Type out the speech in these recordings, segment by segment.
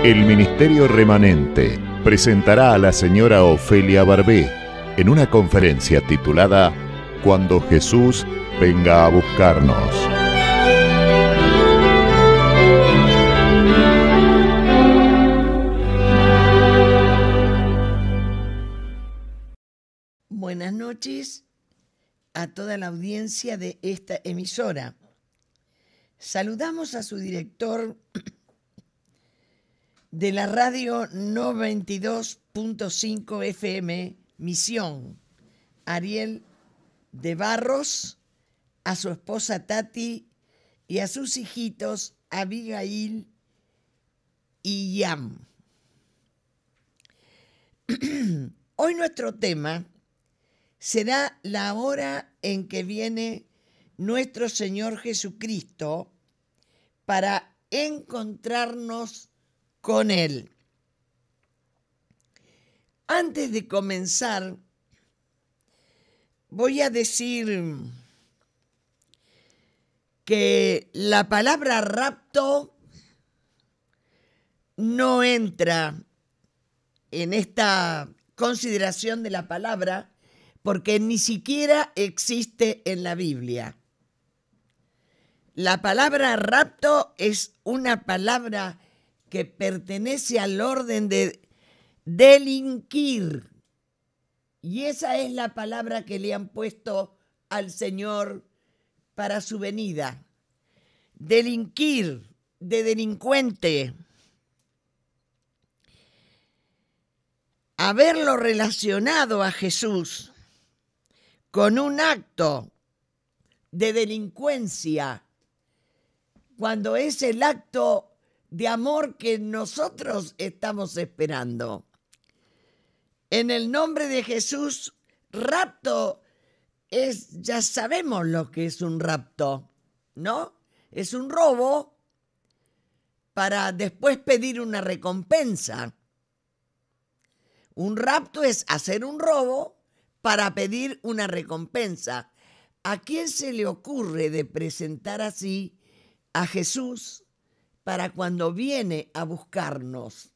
El Ministerio Remanente presentará a la señora Ofelia Barbé en una conferencia titulada Cuando Jesús venga a buscarnos. Buenas noches a toda la audiencia de esta emisora. Saludamos a su director de la radio 92.5 FM Misión, Ariel de Barros, a su esposa Tati y a sus hijitos Abigail y Yam. Hoy nuestro tema será la hora en que viene nuestro Señor Jesucristo para encontrarnos con Él. Antes de comenzar, voy a decir que la palabra rapto no entra en esta consideración de la palabra porque ni siquiera existe en la Biblia. La palabra rapto es una palabra que pertenece al orden de delinquir. Y esa es la palabra que le han puesto al Señor para su venida. Delinquir, de delincuente. Haberlo relacionado a Jesús con un acto de delincuencia, cuando es el acto de amor que nosotros estamos esperando. En el nombre de Jesús, rapto ya sabemos lo que es un rapto, ¿no? Es un robo para después pedir una recompensa. Un rapto es hacer un robo para pedir una recompensa. ¿A quién se le ocurre de presentar así a Jesús para cuando viene a buscarnos?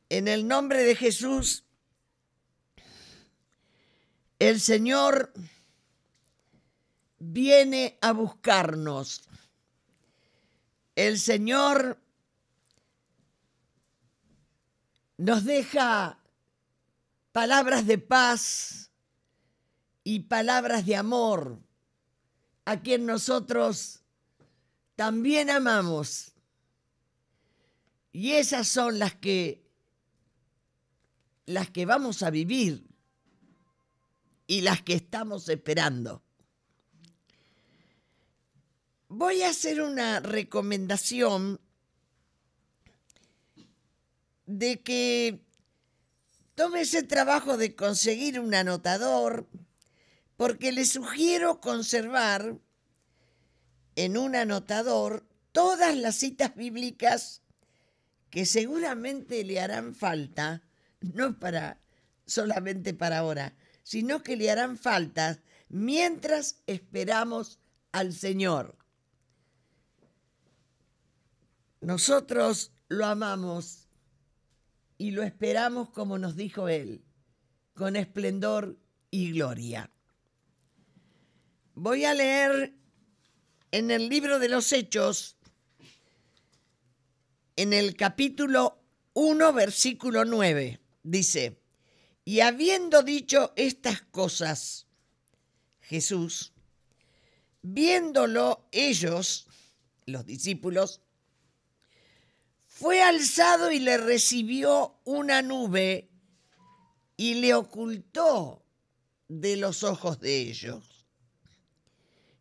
En el nombre de Jesús, el Señor viene a buscarnos. El Señor nos deja palabras de paz y palabras de amor a quien nosotros también amamos. Y esas son las que vamos a vivir y las que estamos esperando. Voy a hacer una recomendación de que tome ese trabajo de conseguir un anotador, porque le sugiero conservar en un anotador todas las citas bíblicas que seguramente le harán falta, no solamente para ahora, sino que le harán falta mientras esperamos al Señor. Nosotros lo amamos y lo esperamos como nos dijo Él, con esplendor y gloria. Voy a leer en el libro de los Hechos, en el capítulo 1, versículo 9, dice: y habiendo dicho estas cosas, Jesús, viéndolo ellos, los discípulos, fue alzado y le recibió una nube y le ocultó de los ojos de ellos.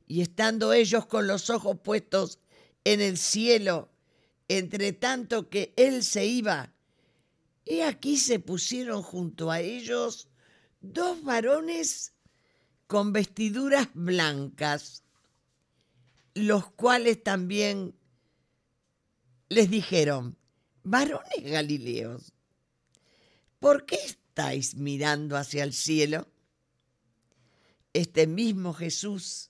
Y estando ellos con los ojos puestos en el cielo, entre tanto que él se iba, he aquí se pusieron junto a ellos dos varones con vestiduras blancas, los cuales también les dijeron: varones galileos, ¿por qué estáis mirando hacia el cielo? Este mismo Jesús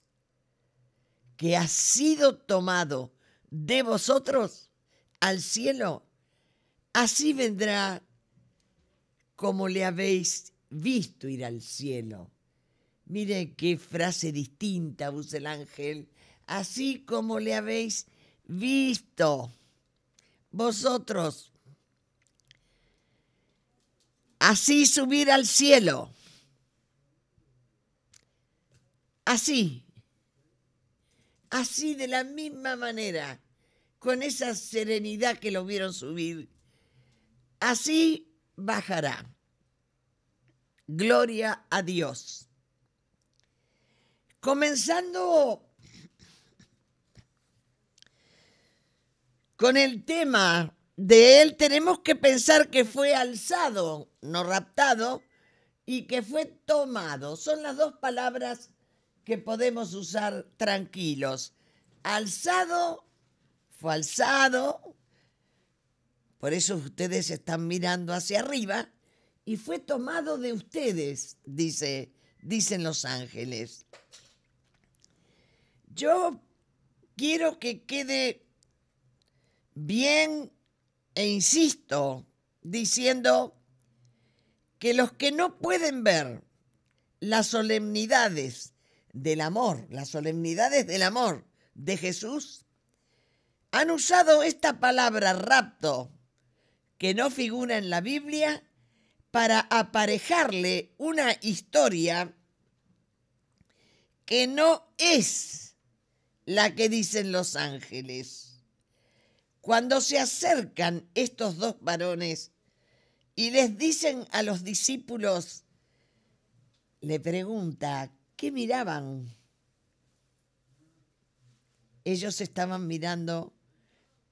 que ha sido tomado de vosotros al cielo, así vendrá como le habéis visto ir al cielo. Mire qué frase distinta usa el ángel. Así como le habéis visto vosotros, así subir al cielo. Así de la misma manera, con esa serenidad que lo vieron subir, así bajará. Gloria a Dios. Comenzando con el tema de él, tenemos que pensar que fue alzado, no raptado, y que fue tomado. Son las dos palabras que podemos usar tranquilos. Alzado, fue alzado, por eso ustedes están mirando hacia arriba, y fue tomado de ustedes, dicen los ángeles. Yo quiero que quede bien e insisto diciendo que los que no pueden ver las solemnidades del amor, de Jesús, han usado esta palabra rapto, que no figura en la Biblia, para aparejarle una historia que no es la que dicen los ángeles. Cuando se acercan estos dos varones y les dicen a los discípulos, le pregunta, ¿qué miraban? Ellos estaban mirando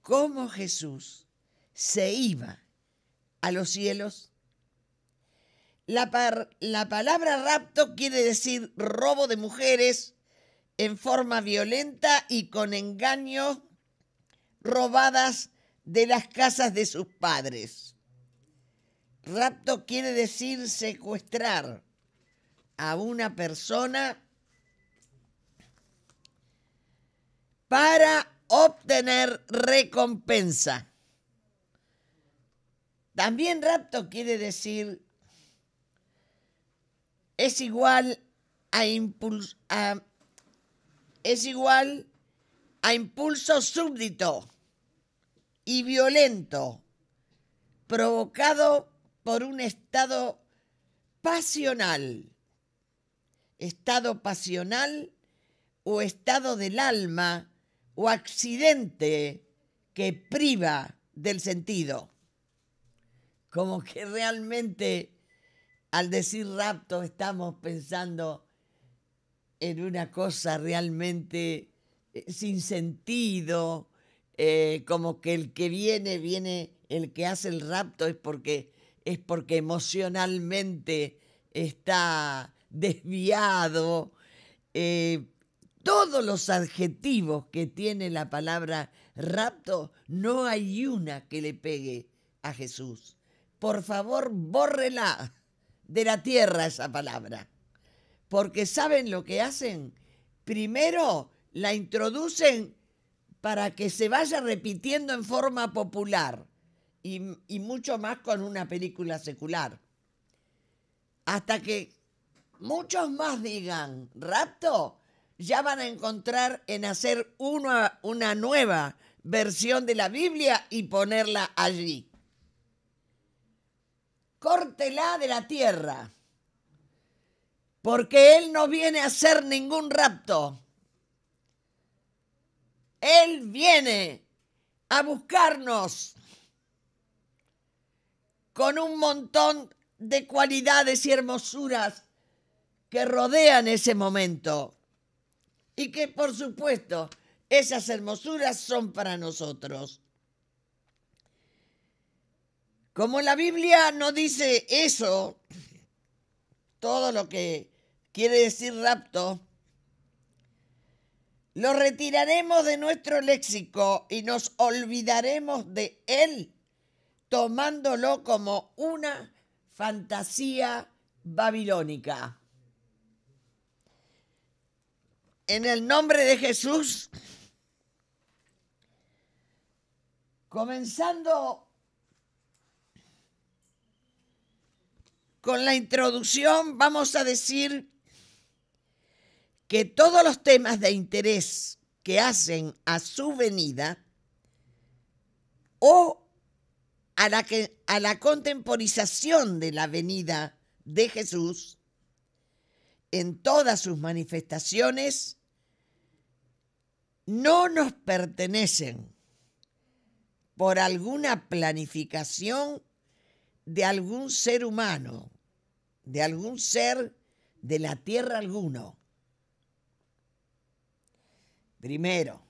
cómo Jesús se iba a los cielos. La palabra rapto quiere decir robo de mujeres en forma violenta y con engaño, robadas de las casas de sus padres. Rapto quiere decir secuestrar a una persona para obtener recompensa. También rapto quiere decir es igual a impulso súbdito y violento provocado por un estado pasional o estado del alma o accidente que priva del sentido. Como que realmente al decir rapto estamos pensando en una cosa realmente sin sentido, como que el que viene, el que hace el rapto es porque emocionalmente está desviado. Todos los adjetivos que tiene la palabra rapto, no hay una que le pegue a Jesús. Por favor, bórrela de la tierra esa palabra. Porque ¿saben lo que hacen? Primero la introducen para que se vaya repitiendo en forma popular y mucho más con una película secular. Hasta que muchos más digan rapto, ya van a encontrar en hacer una nueva versión de la Biblia y ponerla allí. Córtela de la tierra, porque Él no viene a hacer ningún rapto. Él viene a buscarnos con un montón de cualidades y hermosuras que rodean ese momento. Y que, por supuesto, esas hermosuras son para nosotros. Como la Biblia no dice eso, todo lo que quiere decir rapto, lo retiraremos de nuestro léxico y nos olvidaremos de él, tomándolo como una fantasía babilónica. En el nombre de Jesús, comenzando con la introducción vamos a decir que todos los temas de interés que hacen a su venida o a la contemporización de la venida de Jesús en todas sus manifestaciones no nos pertenecen por alguna planificación de algún ser humano, de algún ser de la tierra alguno. Primero.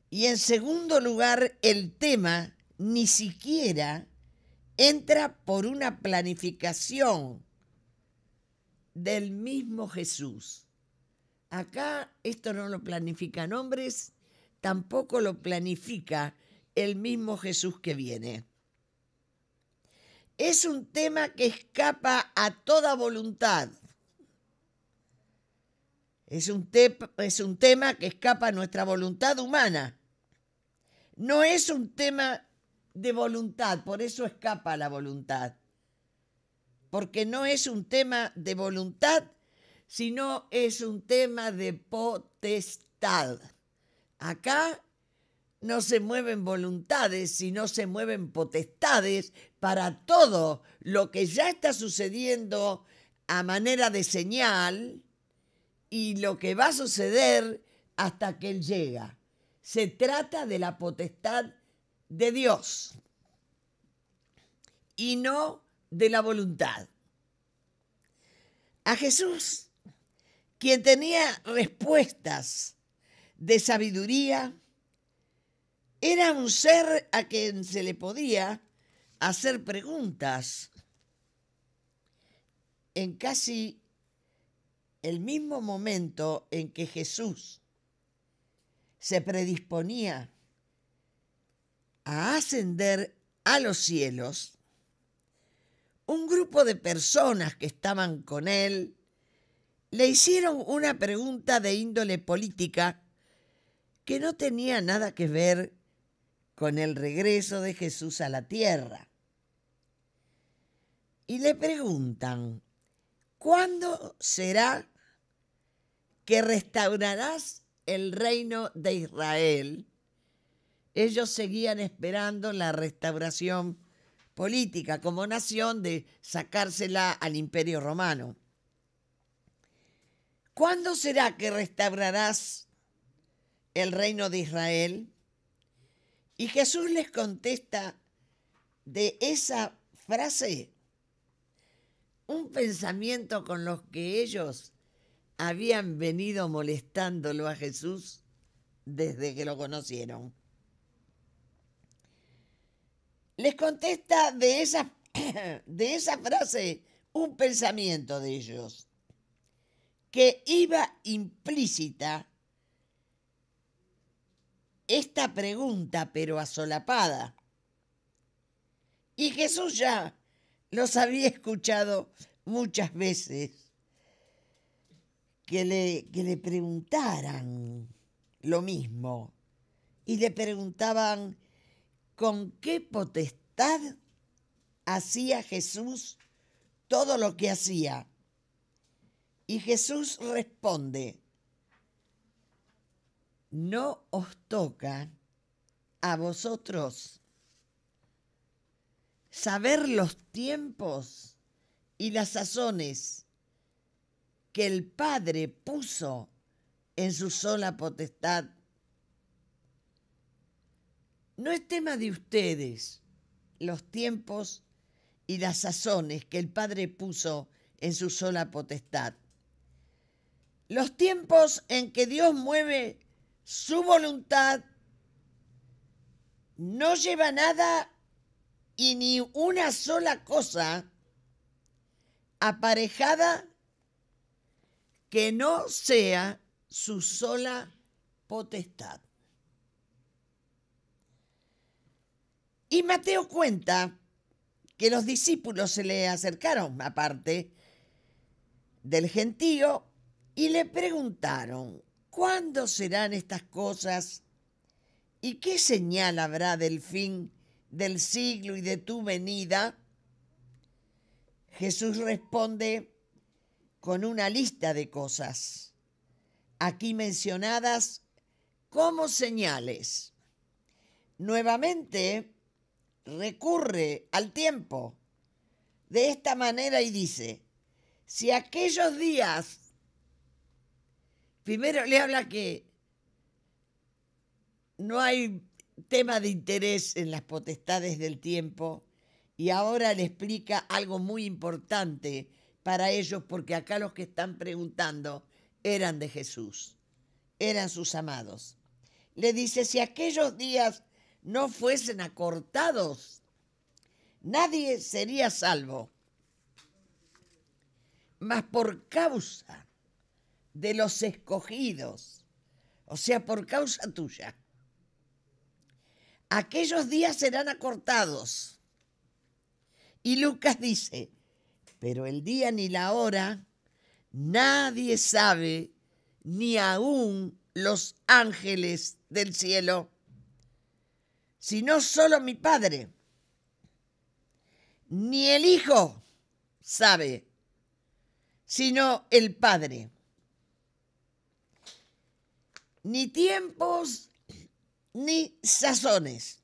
Y en segundo lugar, el tema ni siquiera entra por una planificación del mismo Jesús. Acá esto no lo planifican hombres, tampoco lo planifica el mismo Jesús que viene. Es un tema que escapa a toda voluntad. Es un tema que escapa a nuestra voluntad humana. No es un tema de voluntad, por eso escapa a la voluntad. Porque no es un tema de voluntad, sino es un tema de potestad. Acá no se mueven voluntades, sino se mueven potestades para todo lo que ya está sucediendo a manera de señal y lo que va a suceder hasta que Él llega. Se trata de la potestad de Dios y no de la voluntad. A Jesús, quien tenía respuestas de sabiduría, era un ser a quien se le podía hacer preguntas en casi el mismo momento en que Jesús se predisponía a ascender a los cielos. Un grupo de personas que estaban con él le hicieron una pregunta de índole política que no tenía nada que ver con el regreso de Jesús a la tierra. Y le preguntan, ¿cuándo será que restaurarás el reino de Israel? Ellos seguían esperando la restauración política como nación de sacársela al Imperio Romano. ¿Cuándo será que restaurarás el reino de Israel? Y Jesús les contesta de esa frase un pensamiento con los que ellos habían venido molestándolo a Jesús desde que lo conocieron. Les contesta de esa frase un pensamiento de ellos que iba implícita esta pregunta, pero asolapada. Y Jesús ya los había escuchado muchas veces que le preguntaran lo mismo. Y le preguntaban con qué potestad hacía Jesús todo lo que hacía. Y Jesús responde, no os toca a vosotros saber los tiempos y las sazones que el Padre puso en su sola potestad. No es tema de ustedes los tiempos y las sazones que el Padre puso en su sola potestad. Los tiempos en que Dios mueve su voluntad no lleva nada y ni una sola cosa aparejada que no sea su sola potestad. Y Mateo cuenta que los discípulos se le acercaron aparte del gentío y le preguntaron, ¿cuándo serán estas cosas? ¿Y qué señal habrá del fin del siglo y de tu venida? Jesús responde con una lista de cosas, aquí mencionadas como señales. Nuevamente recurre al tiempo de esta manera y dice, si aquellos días, primero le habla que no hay tema de interés en las potestades del tiempo y ahora le explica algo muy importante para ellos, porque acá los que están preguntando eran de Jesús, eran sus amados. Le dice, si aquellos días no fuesen acortados, nadie sería salvo. Mas por causa de los escogidos, o sea, por causa tuya, aquellos días serán acortados. Y Lucas dice, pero el día ni la hora nadie sabe, ni aún los ángeles del cielo, sino solo mi Padre. Ni el Hijo sabe, sino el Padre. Ni tiempos ni sazones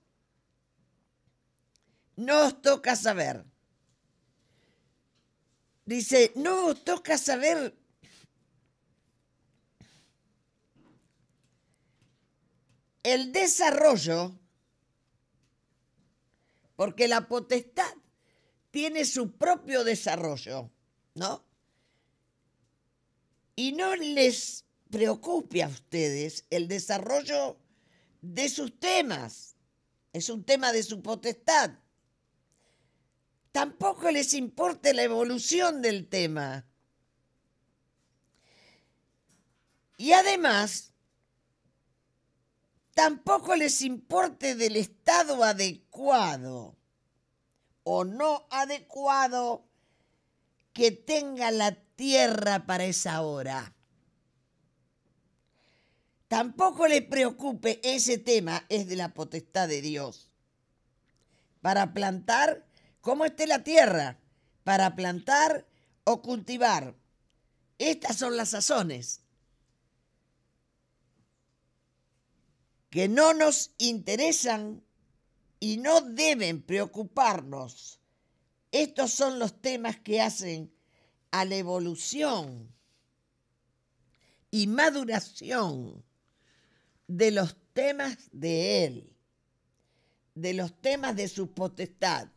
no os toca saber. Dice, no os toca saber el desarrollo, porque la potestad tiene su propio desarrollo, ¿no? Y no les preocupe a ustedes el desarrollo de sus temas. Es un tema de su potestad. Tampoco les importe la evolución del tema. Y además, tampoco les importe del estado adecuado o no adecuado que tenga la tierra para esa hora. Tampoco le preocupe, ese tema es de la potestad de Dios. Para plantar, ¿cómo esté la tierra? Para plantar o cultivar. Estas son las sazones que no nos interesan y no deben preocuparnos. Estos son los temas que hacen a la evolución y maduración de los temas de Él, de los temas de su potestad,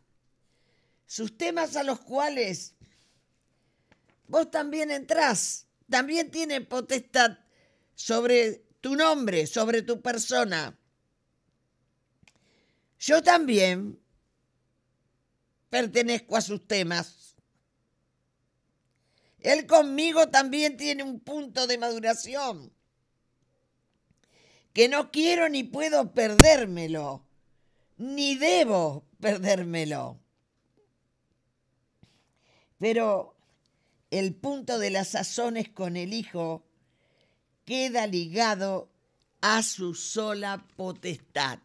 sus temas a los cuales vos también entrás, también tiene potestad sobre tu nombre, sobre tu persona. Yo también pertenezco a sus temas. Él conmigo también tiene un punto de maduración que no quiero ni puedo perdérmelo, ni debo perdérmelo. Pero el punto de las sazones con el Hijo queda ligado a su sola potestad.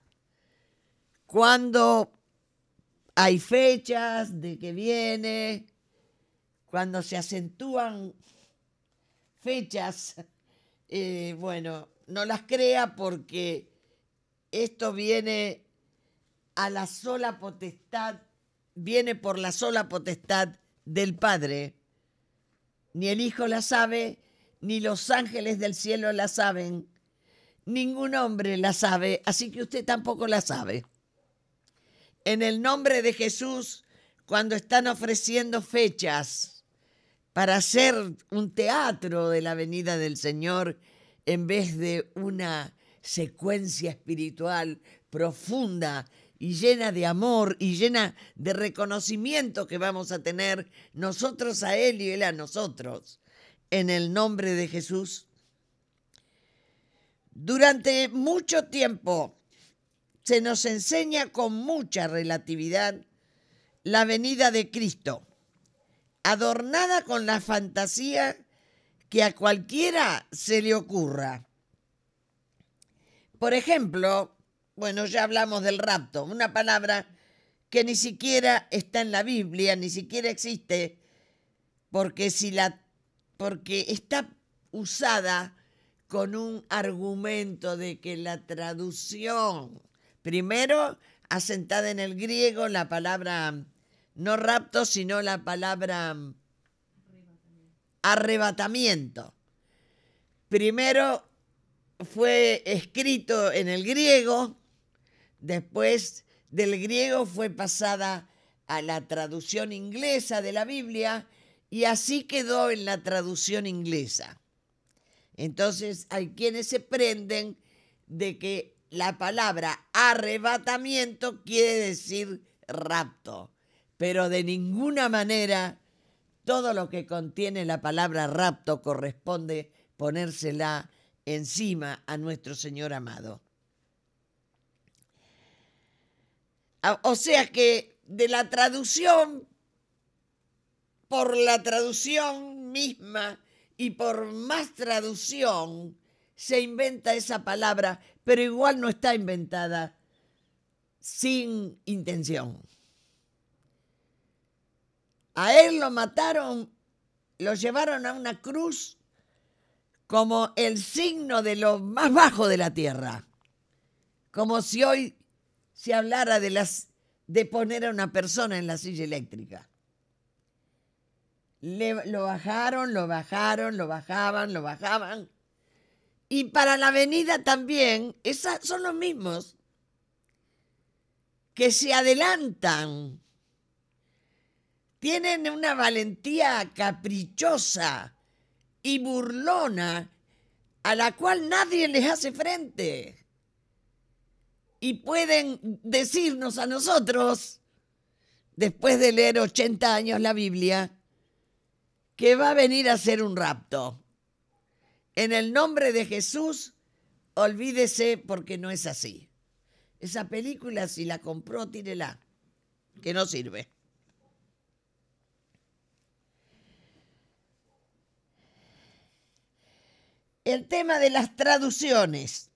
Cuando hay fechas de que viene, cuando se acentúan fechas, no las crea, porque esto viene a la sola potestad, viene por la sola potestad del Padre. Ni el Hijo la sabe, ni los ángeles del cielo la saben, ningún hombre la sabe, así que usted tampoco la sabe. En el nombre de Jesús, cuando están ofreciendo fechas para hacer un teatro de la venida del Señor, en vez de una secuencia espiritual profunda y llena de amor y llena de reconocimiento que vamos a tener nosotros a Él y Él a nosotros, en el nombre de Jesús. Durante mucho tiempo se nos enseña con mucha relatividad la venida de Cristo, adornada con la fantasía que a cualquiera se le ocurra. Por ejemplo, ya hablamos del rapto, una palabra que ni siquiera está en la Biblia, ni siquiera existe, porque está usada con un argumento de que la traducción, primero asentada en el griego, la palabra no rapto, sino la palabra arrebatamiento. Primero fue escrito en el griego, después del griego fue pasada a la traducción inglesa de la Biblia y así quedó en la traducción inglesa. Entonces hay quienes se prenden de que la palabra arrebatamiento quiere decir rapto, pero de ninguna manera todo lo que contiene la palabra rapto corresponde ponérsela encima a nuestro Señor amado. O sea que de la traducción, por la traducción misma y por más traducción, se inventa esa palabra, pero igual no está inventada sin intención. A él lo mataron, lo llevaron a una cruz como el signo de lo más bajo de la tierra, como si hoy se hablara de poner a una persona en la silla eléctrica. Lo bajaron, lo bajaban. Y para la venida también, son los mismos que se adelantan. Tienen una valentía caprichosa y burlona a la cual nadie les hace frente. Y pueden decirnos a nosotros, después de leer 80 años la Biblia, que va a venir a hacer un rapto. En el nombre de Jesús, olvídese porque no es así. Esa película, si la compró, tírela, que no sirve. El tema de las traducciones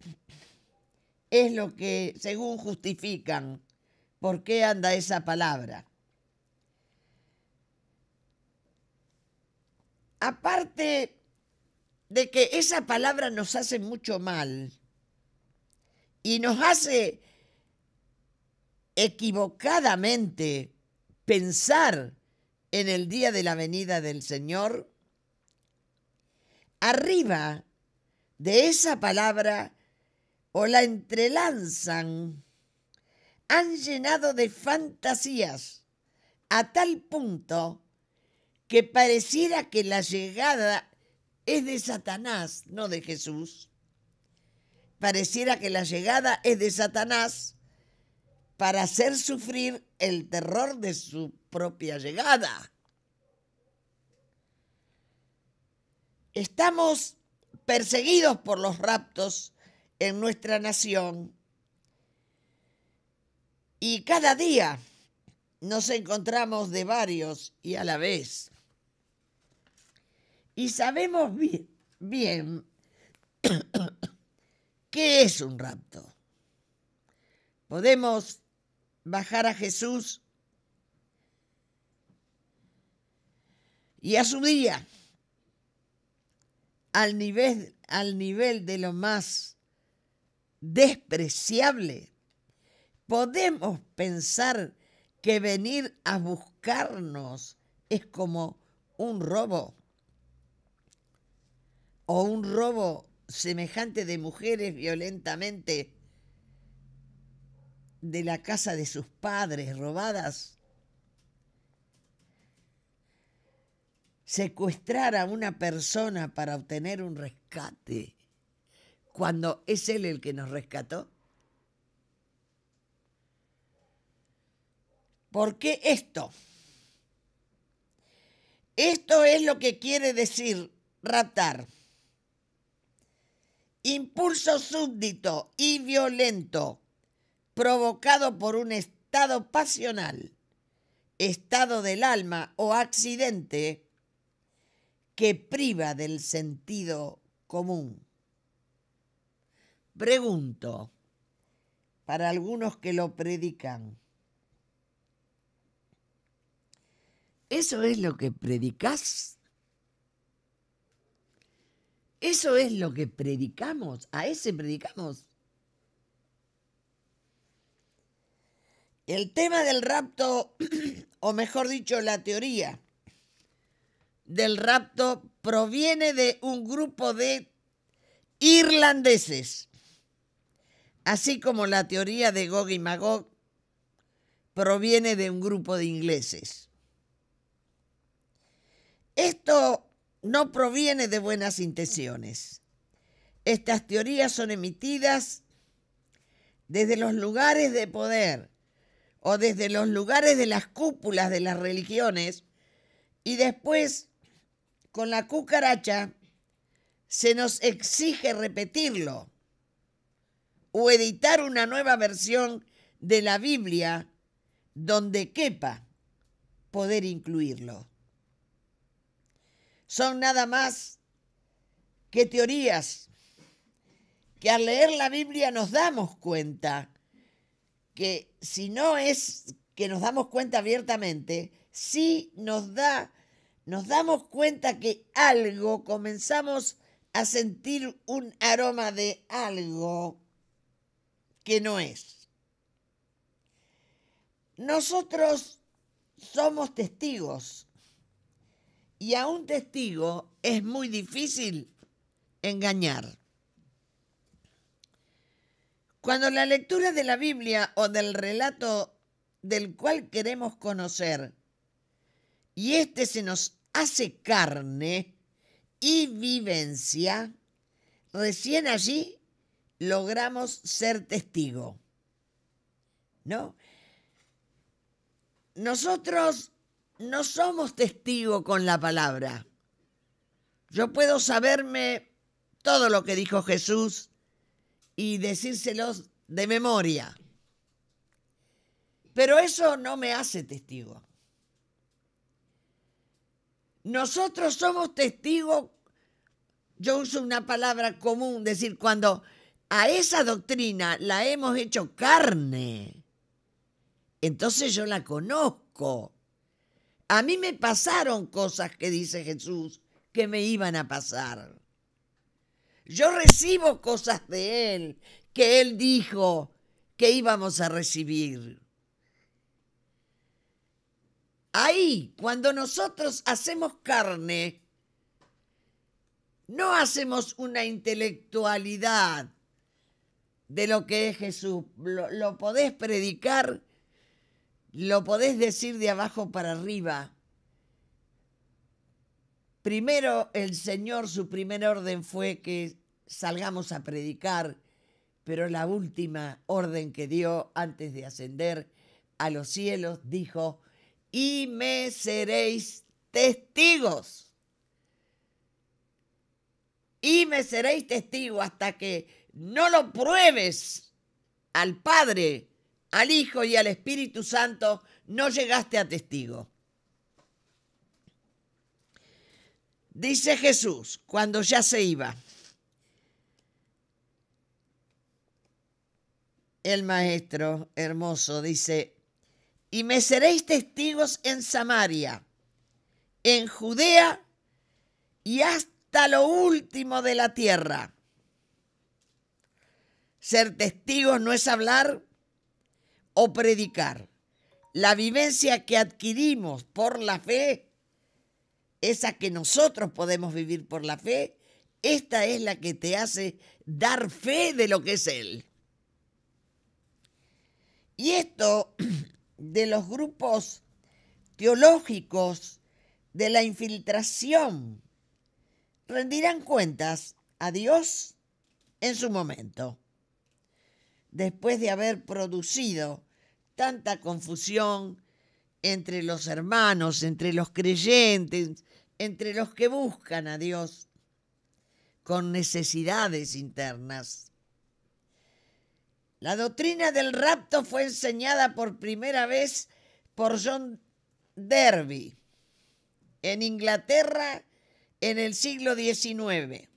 es lo que, según justifican, por qué anda esa palabra. Aparte de que esa palabra nos hace mucho mal y nos hace equivocadamente pensar en el día de la venida del Señor, arriba de esa palabra o la entrelazan, han llenado de fantasías a tal punto que pareciera que la llegada es de Satanás, no de Jesús. Pareciera que la llegada es de Satanás para hacer sufrir el terror de su propia llegada. Estamos perseguidos por los raptos en nuestra nación y cada día nos encontramos de varios y a la vez. Y sabemos bien qué es un rapto. Podemos bajar a Jesús y a su día al nivel de lo más despreciable. Podemos pensar que venir a buscarnos es como un robo, o un robo semejante de mujeres violentamente de la casa de sus padres robadas. Secuestrar a una persona para obtener un rescate cuando es él el que nos rescató. ¿Por qué esto? Esto es lo que quiere decir raptar. Impulso súbdito y violento provocado por un estado pasional, estado del alma o accidente que priva del sentido común. Pregunto, para algunos que lo predican, ¿Eso es lo que predicás? ¿Eso es lo que predicamos? ¿A ese predicamos? El tema del rapto, o mejor dicho, la teoría del rapto, proviene de un grupo de irlandeses, así como la teoría de Gog y Magog proviene de un grupo de ingleses. Esto no proviene de buenas intenciones. Estas teorías son emitidas desde los lugares de poder o desde los lugares de las cúpulas de las religiones, y después, con la cucaracha, se nos exige repetirlo o editar una nueva versión de la Biblia donde quepa poder incluirlo. Son nada más que teorías que al leer la Biblia nos damos cuenta que, si no es que nos damos cuenta abiertamente, sí nos damos cuenta que algo, comenzamos a sentir un aroma de algo que no es. Nosotros somos testigos, y a un testigo es muy difícil engañar. Cuando la lectura de la Biblia o del relato del cual queremos conocer, y este se nos hace carne y vivencia, recién allí logramos ser testigo, ¿no? Nosotros no somos testigos con la palabra. Yo puedo saberme todo lo que dijo Jesús y decírselos de memoria, pero eso no me hace testigo. Nosotros somos testigos, yo uso una palabra común, decir, cuando a esa doctrina la hemos hecho carne, entonces yo la conozco. A mí me pasaron cosas que dice Jesús que me iban a pasar. Yo recibo cosas de Él que Él dijo que íbamos a recibir. Ahí, cuando nosotros hacemos carne, no hacemos una intelectualidad de lo que es Jesús. Lo podés predicar, lo podés decir de abajo para arriba. Primero el Señor, su primer orden fue que salgamos a predicar, pero la última orden que dio antes de ascender a los cielos dijo: y me seréis testigos. Y me seréis testigos hasta que no lo pruebes al Padre, al Hijo y al Espíritu Santo, no llegaste a testigo. Dice Jesús cuando ya se iba, el maestro hermoso dice: y me seréis testigos en Samaria, en Judea y hasta lo último de la tierra. Ser testigos no es hablar o predicar. La vivencia que adquirimos por la fe, esa que nosotros podemos vivir por la fe, esta es la que te hace dar fe de lo que es Él. Y esto de los grupos teológicos de la infiltración rendirán cuentas a Dios en su momento, después de haber producido tanta confusión entre los hermanos, entre los creyentes, entre los que buscan a Dios con necesidades internas. La doctrina del rapto fue enseñada por primera vez por John Derby en Inglaterra en el siglo XIX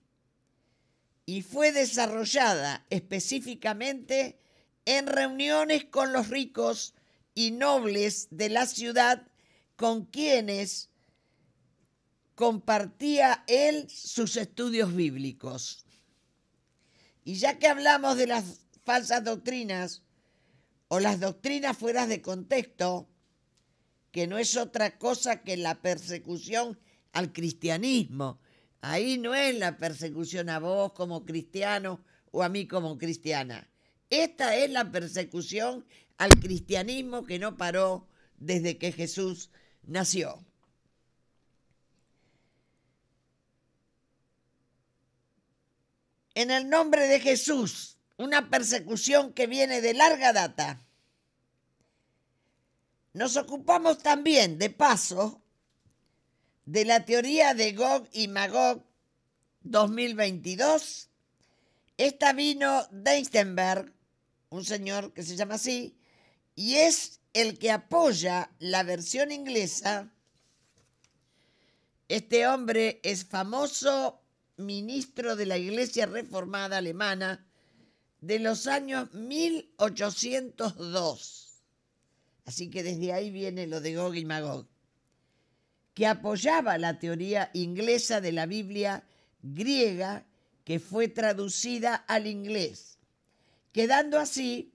y fue desarrollada específicamente en reuniones con los ricos y nobles de la ciudad con quienes compartía él sus estudios bíblicos. Y ya que hablamos de las falsas doctrinas o las doctrinas fuera de contexto, que no es otra cosa que la persecución al cristianismo. Ahí no es la persecución a vos como cristiano o a mí como cristiana. Esta es la persecución al cristianismo que no paró desde que Jesús nació. En el nombre de Jesús, una persecución que viene de larga data. Nos ocupamos también, de paso, de la teoría de Gog y Magog 2022. Esta vino de Steinberg, un señor que se llama así, y es el que apoya la versión inglesa. Este hombre es famoso ministro de la Iglesia Reformada Alemana de los años 1802. Así que desde ahí viene lo de Gog y Magog, que apoyaba la teoría inglesa de la Biblia griega que fue traducida al inglés, quedando así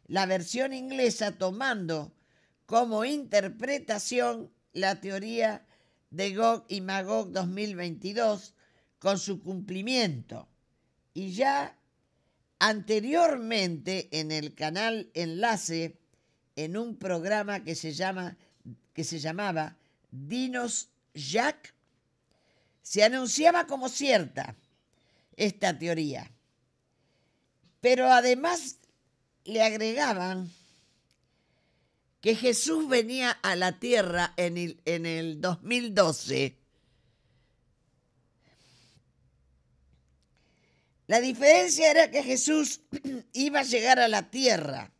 la versión inglesa tomando como interpretación la teoría de Gog y Magog 2022 con su cumplimiento. Y ya anteriormente en el canal Enlace, en un programa que se llamaba Dinos Jack, se anunciaba como cierta esta teoría. Pero además le agregaban que Jesús venía a la tierra en el 2012. La diferencia era que Jesús iba a llegar a la tierra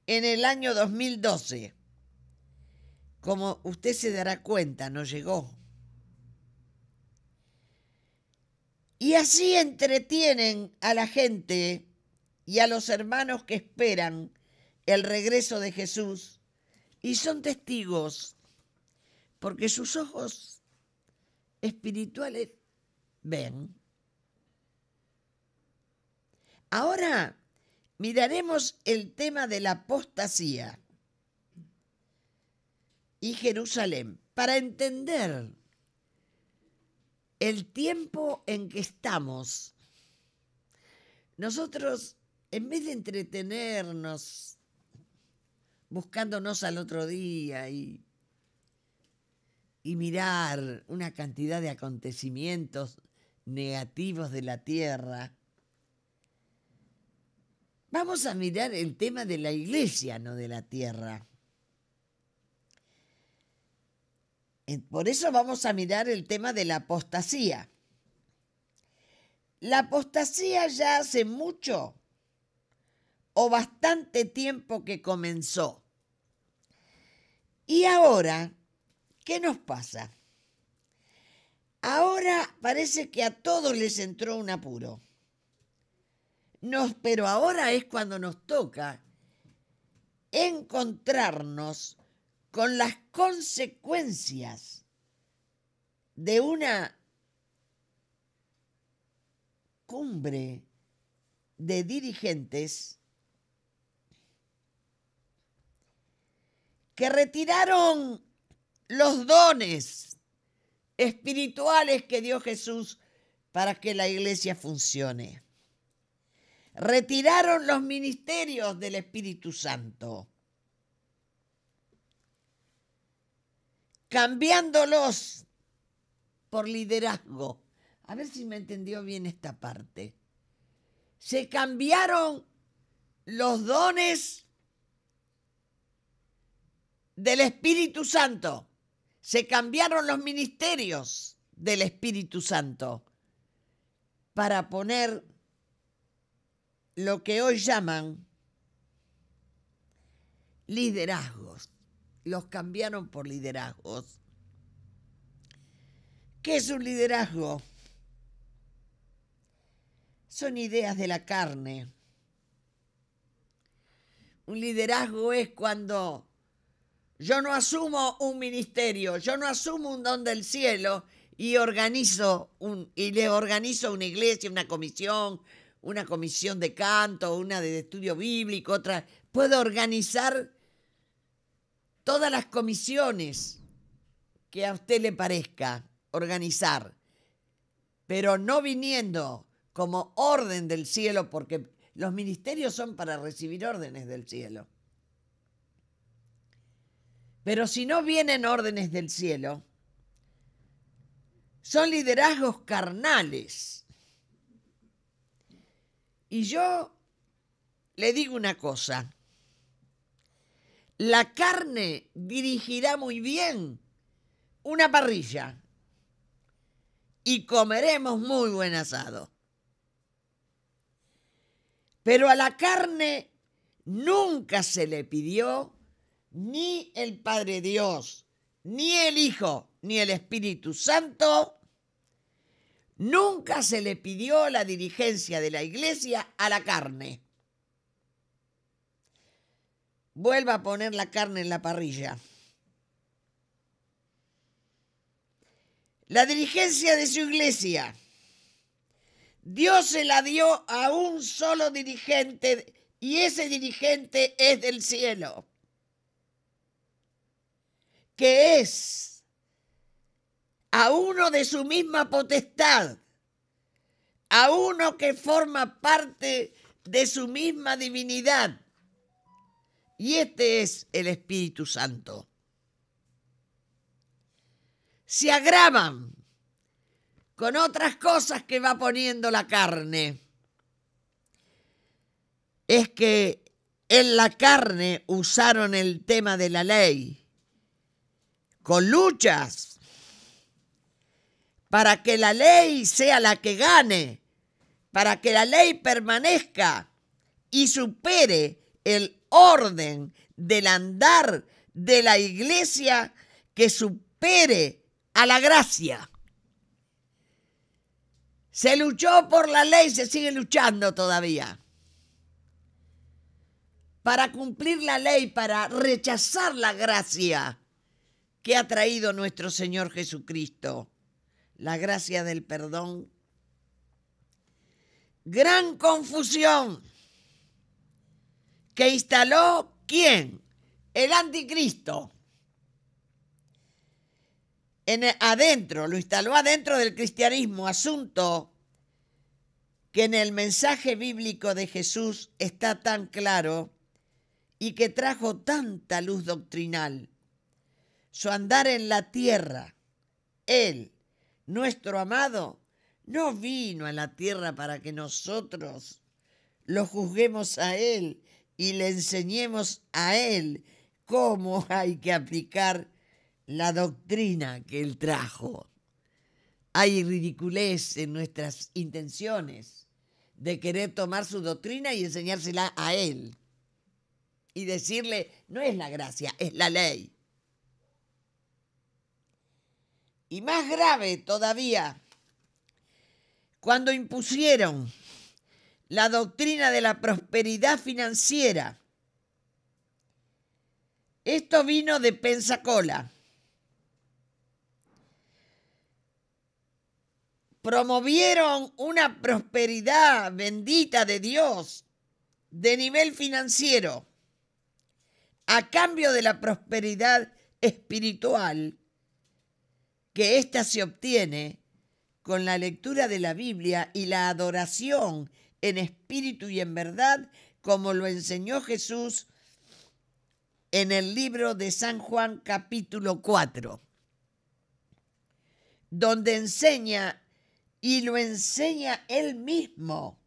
en el año 2012. Como usted se dará cuenta, no llegó. Y así entretienen a la gente y a los hermanos que esperan el regreso de Jesús y son testigos porque sus ojos espirituales ven. Ahora miraremos el tema de la apostasía y Jerusalén para entender el tiempo en que estamos. Nosotros, en vez de entretenernos buscándonos al otro día y mirar una cantidad de acontecimientos negativos de la tierra, vamos a mirar el tema de la iglesia, no de la tierra. Por eso vamos a mirar el tema de la apostasía. La apostasía ya hace mucho o bastante tiempo que comenzó. Y ahora, ¿qué nos pasa? Ahora parece que a todos les entró un apuro. Pero ahora es cuando nos toca encontrarnos con las consecuencias de una cumbre de dirigentes que retiraron los dones espirituales que dio Jesús para que la iglesia funcione. Retiraron los ministerios del Espíritu Santo, cambiándolos por liderazgo. A ver si me entendió bien esta parte. Se cambiaron los dones del Espíritu Santo. Se cambiaron los ministerios del Espíritu Santo para poner lo que hoy llaman liderazgos. Los cambiaron por liderazgos. ¿Qué es un liderazgo? Son ideas de la carne. Un liderazgo es cuando yo no asumo un ministerio, yo no asumo un don del cielo y le organizo una iglesia, una comisión de canto, una de estudio bíblico, otra. Puedo organizar todas las comisiones que a usted le parezca organizar, pero no viniendo como orden del cielo, porque los ministerios son para recibir órdenes del cielo. Pero si no vienen órdenes del cielo, son liderazgos carnales. Y yo le digo una cosa, la carne dirigirá muy bien una parrilla y comeremos muy buen asado. Pero a la carne nunca se le pidió ni el Padre Dios, ni el Hijo, ni el Espíritu Santo. Nunca se le pidió la dirigencia de la iglesia a la carne. Vuelva a poner la carne en la parrilla. La dirigencia de su iglesia, Dios se la dio a un solo dirigente y ese dirigente es del cielo, que es a uno de su misma potestad, a uno que forma parte de su misma divinidad. Y este es el Espíritu Santo. Se agravan con otras cosas que va poniendo la carne. Es que en la carne usaron el tema de la ley, con luchas, para que la ley sea la que gane, para que la ley permanezca y supere el orden del andar de la iglesia, que supere a la gracia. Se luchó por la ley, se sigue luchando todavía. Para cumplir la ley, para rechazar la gracia que ha traído nuestro Señor Jesucristo, la gracia del perdón. Gran confusión que instaló ¿quién? El anticristo. Lo instaló adentro del cristianismo, asunto que en el mensaje bíblico de Jesús está tan claro y que trajo tanta luz doctrinal. Su andar en la tierra, Él, nuestro amado, no vino a la tierra para que nosotros lo juzguemos a Él y le enseñemos a Él cómo hay que aplicar la doctrina que Él trajo. Hay ridiculez en nuestras intenciones de querer tomar su doctrina y enseñársela a Él. Y decirle, no es la gracia, es la ley. Y más grave todavía, cuando impusieron la doctrina de la prosperidad financiera. Esto vino de Pensacola. Promovieron una prosperidad bendita de Dios de nivel financiero a cambio de la prosperidad espiritual, que ésta se obtiene con la lectura de la Biblia y la adoración en espíritu y en verdad, como lo enseñó Jesús en el libro de San Juan capítulo 4, donde enseña, y lo enseña Él mismo,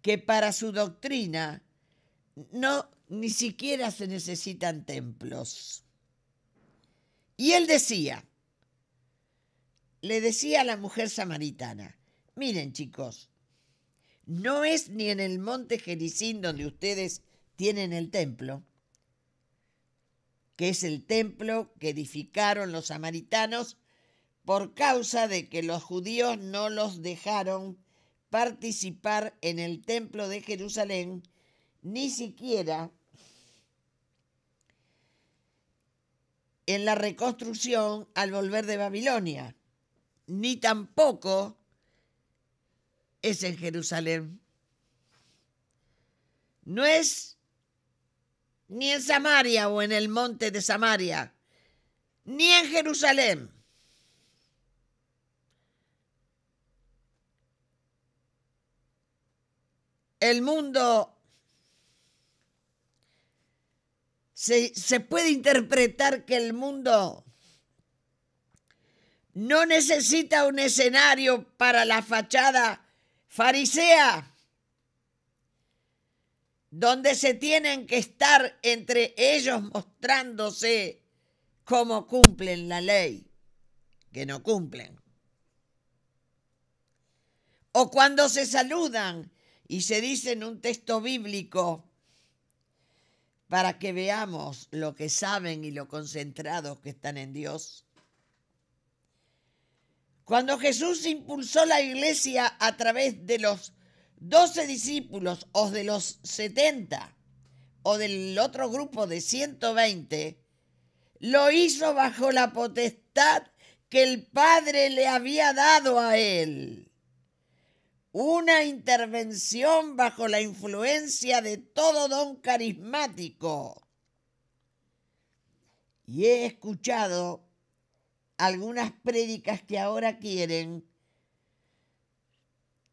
que para su doctrina ni siquiera se necesitan templos. Y Él le decía a la mujer samaritana, miren chicos, no es ni en el monte Gerizim donde ustedes tienen el templo, que es el templo que edificaron los samaritanos por causa de que los judíos no los dejaron participar en el templo de Jerusalén, ni siquiera en la reconstrucción al volver de Babilonia, ni tampoco es en Jerusalén. No es ni en Samaria o en el monte de Samaria, ni en Jerusalén. El mundo se puede interpretar que el mundo no necesita un escenario para la fachada farisea, donde se tienen que estar entre ellos mostrándose cómo cumplen la ley, que no cumplen. O cuando se saludan y se dice en un texto bíblico, para que veamos lo que saben y lo concentrados que están en Dios. Cuando Jesús impulsó la iglesia a través de los 12 discípulos o de los 70 o del otro grupo de 120, lo hizo bajo la potestad que el Padre le había dado a él. Una intervención bajo la influencia de todo don carismático. Y he escuchado algunas prédicas que ahora quieren,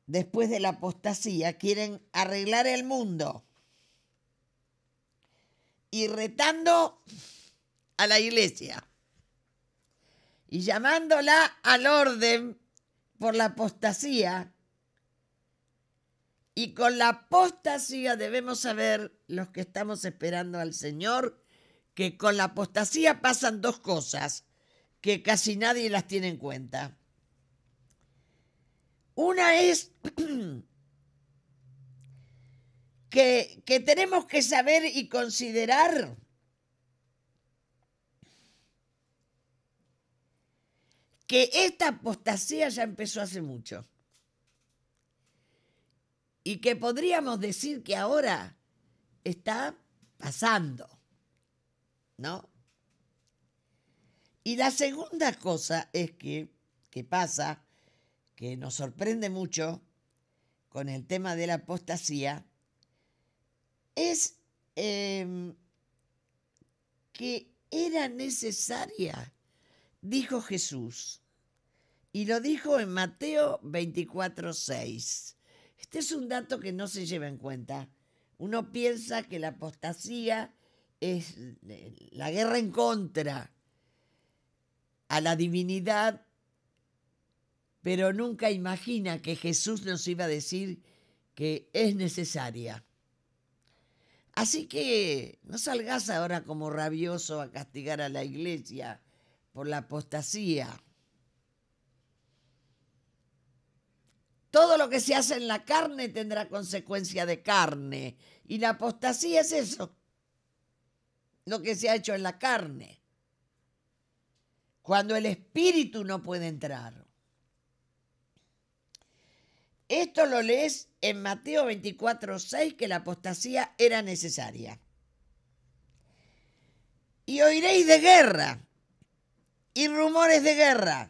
después de la apostasía, quieren arreglar el mundo. Y retando a la iglesia. Y llamándola al orden por la apostasía. Y con la apostasía debemos saber, los que estamos esperando al Señor, que con la apostasía pasan dos cosas que casi nadie las tiene en cuenta. Una es que tenemos que saber y considerar que esta apostasía ya empezó hace mucho. Y que podríamos decir que ahora está pasando, ¿no? Y la segunda cosa es que pasa, que nos sorprende mucho con el tema de la apostasía, es que era necesaria, dijo Jesús, y lo dijo en Mateo 24:6. Este es un dato que no se lleva en cuenta. Uno piensa que la apostasía es la guerra en contra a la divinidad, pero nunca imagina que Jesús nos iba a decir que es necesaria. Así que no salgas ahora como rabioso a castigar a la iglesia por la apostasía. Todo lo que se hace en la carne tendrá consecuencia de carne. Y la apostasía es eso, lo que se ha hecho en la carne. Cuando el espíritu no puede entrar. Esto lo lees en Mateo 24:6, que la apostasía era necesaria. Y oiréis de guerra y rumores de guerra.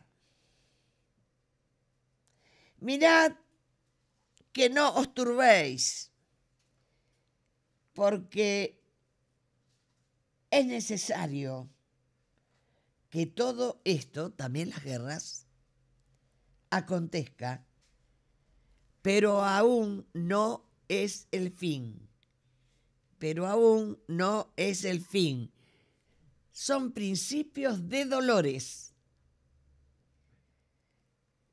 Mirad que no os turbéis, porque es necesario que todo esto, también las guerras, acontezca, pero aún no es el fin. Pero aún no es el fin. Son principios de dolores.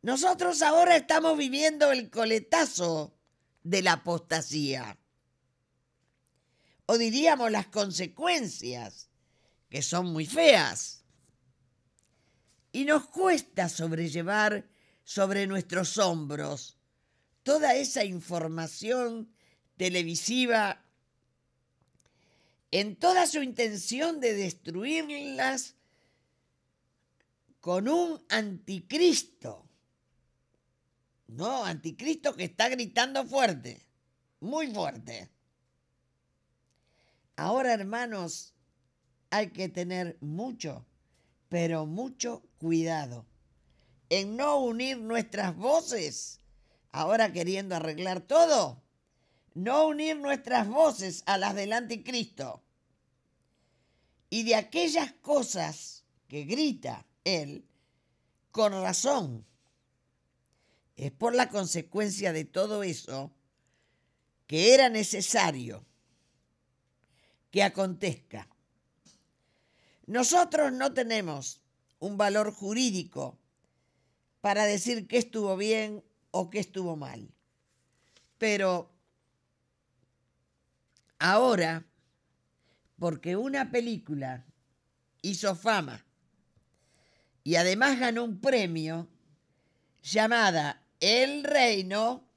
Nosotros ahora estamos viviendo el coletazo de la apostasía. O diríamos las consecuencias, que son muy feas. Y nos cuesta sobrellevar sobre nuestros hombros toda esa información televisiva en toda su intención de destruirlas con un anticristo. No, anticristo que está gritando fuerte, muy fuerte. Ahora, hermanos, hay que tener mucho, pero mucho cuidado en no unir nuestras voces, ahora queriendo arreglar todo, no unir nuestras voces a las del anticristo y de aquellas cosas que grita él, con razón. Es por la consecuencia de todo eso que era necesario que acontezca. Nosotros no tenemos un valor jurídico para decir qué estuvo bien o qué estuvo mal. Pero ahora, porque una película hizo fama y además ganó un premio llamada El Reino,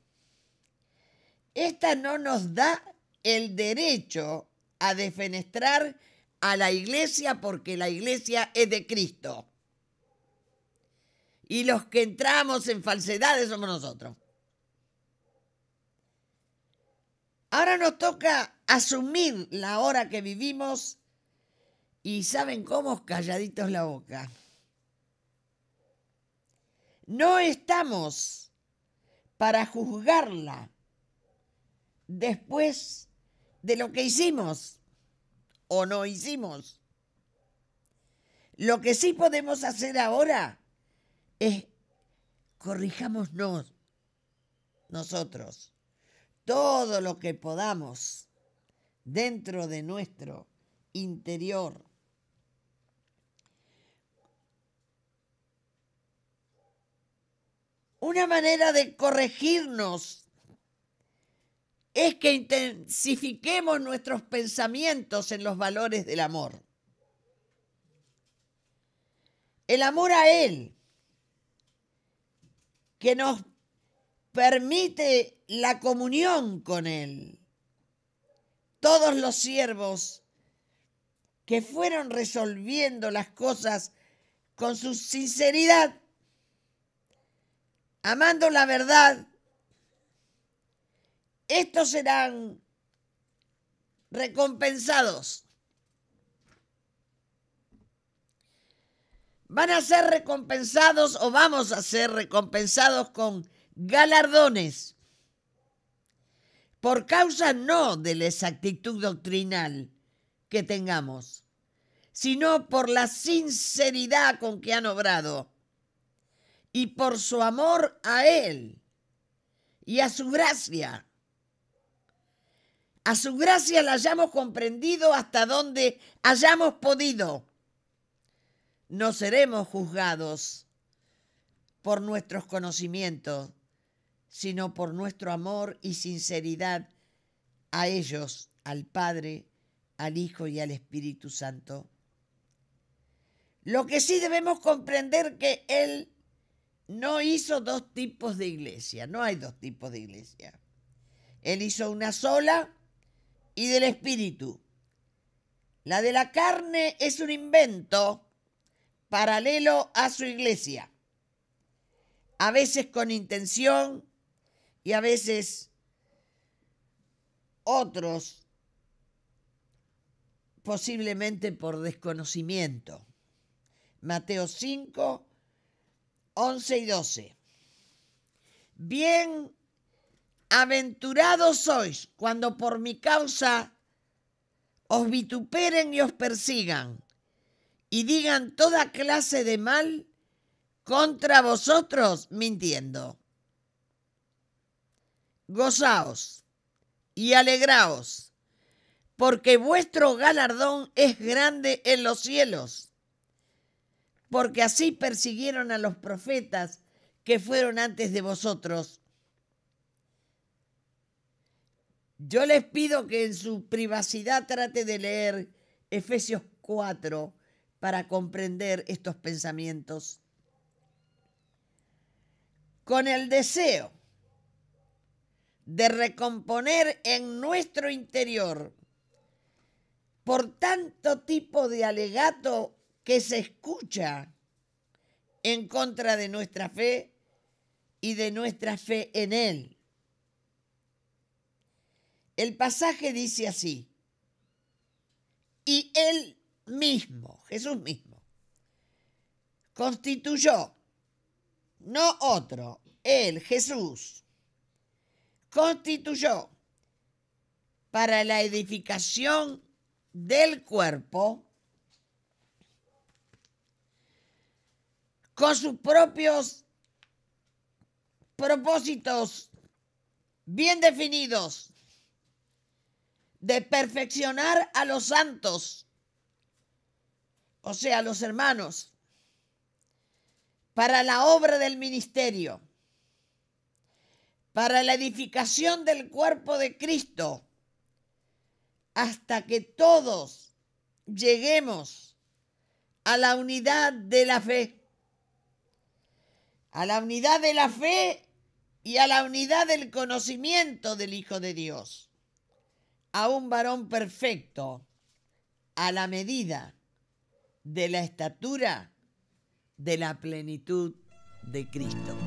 esta no nos da el derecho a defenestrar a la iglesia porque la iglesia es de Cristo. Y los que entramos en falsedades somos nosotros. Ahora nos toca asumir la hora que vivimos y ¿saben cómo? Calladitos la boca. No estamos para juzgarla después de lo que hicimos o no hicimos. Lo que sí podemos hacer ahora es corrijámonos nosotros todo lo que podamos dentro de nuestro interior. Una manera de corregirnos es que intensifiquemos nuestros pensamientos en los valores del amor. El amor a Él, que nos permite la comunión con Él. Todos los siervos que fueron resolviendo las cosas con su sinceridad, amando la verdad, estos serán recompensados. Van a ser recompensados o vamos a ser recompensados con galardones por causa no de la exactitud doctrinal que tengamos, sino por la sinceridad con que han obrado y por su amor a Él y a su gracia. A su gracia la hayamos comprendido hasta donde hayamos podido. No seremos juzgados por nuestros conocimientos, sino por nuestro amor y sinceridad a ellos, al Padre, al Hijo y al Espíritu Santo. Lo que sí debemos comprender que Él no hizo dos tipos de iglesia, no hay dos tipos de iglesia. Él hizo una sola y del Espíritu. La de la carne es un invento paralelo a su iglesia, a veces con intención y a veces otros posiblemente por desconocimiento. Mateo 5, 11 y 12. Bienaventurados sois cuando por mi causa os vituperen y os persigan y digan toda clase de mal contra vosotros mintiendo. Gozaos y alegraos, porque vuestro galardón es grande en los cielos, porque así persiguieron a los profetas que fueron antes de vosotros. Yo les pido que en su privacidad trate de leer Efesios 4 para comprender estos pensamientos. Con el deseo de recomponer en nuestro interior por tanto tipo de alegato que se escucha en contra de nuestra fe y de nuestra fe en Él. El pasaje dice así: y Él mismo, Jesús mismo, constituyó, no otro, Él, Jesús, constituyó para la edificación del cuerpo con sus propios propósitos bien definidos de perfeccionar a los santos, o sea, a los hermanos, para la obra del ministerio, para la edificación del cuerpo de Cristo, hasta que todos lleguemos a la unidad de la fe, a la unidad de la fe y a la unidad del conocimiento del Hijo de Dios, a un varón perfecto, a la medida de la estatura de la plenitud de Cristo.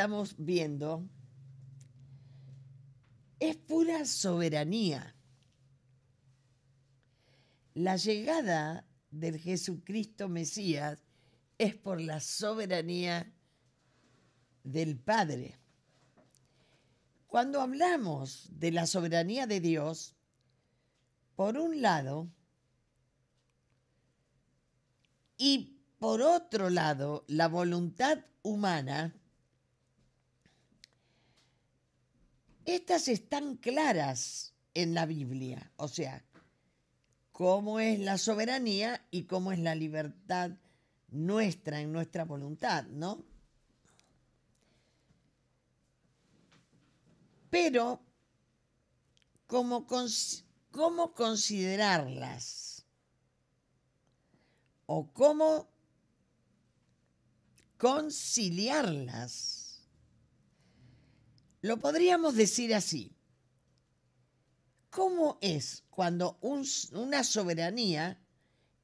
estamos viendo es pura soberanía. La llegada del Jesucristo Mesías es por la soberanía del Padre. Cuando hablamos de la soberanía de Dios, por un lado, y por otro lado, la voluntad humana, estas están claras en la Biblia. O sea, cómo es la soberanía y cómo es la libertad nuestra en nuestra voluntad, ¿no? Pero, ¿cómo considerarlas? ¿O cómo conciliarlas? Lo podríamos decir así. ¿Cómo es cuando una soberanía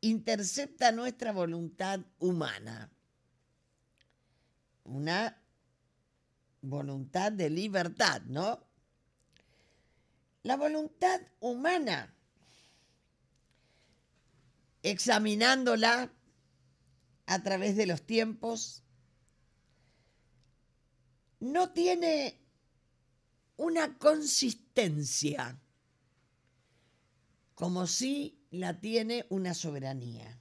intercepta nuestra voluntad humana? Una voluntad de libertad, ¿no? La voluntad humana, examinándola a través de los tiempos, no tiene una consistencia como si la tiene una soberanía.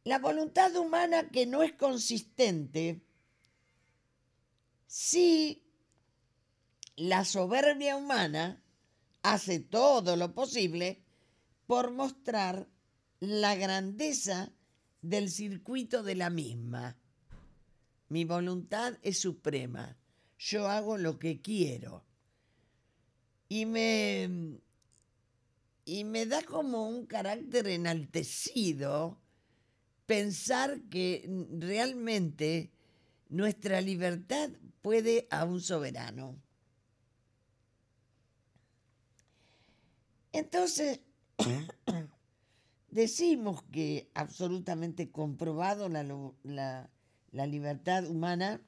La voluntad humana que no es consistente, sí, la soberbia humana hace todo lo posible por mostrar la grandeza del circuito de la misma. Mi voluntad es suprema, yo hago lo que quiero. Y me da como un carácter enaltecido pensar que realmente nuestra libertad puede a un soberano. Entonces, decimos que absolutamente comprobado la libertad humana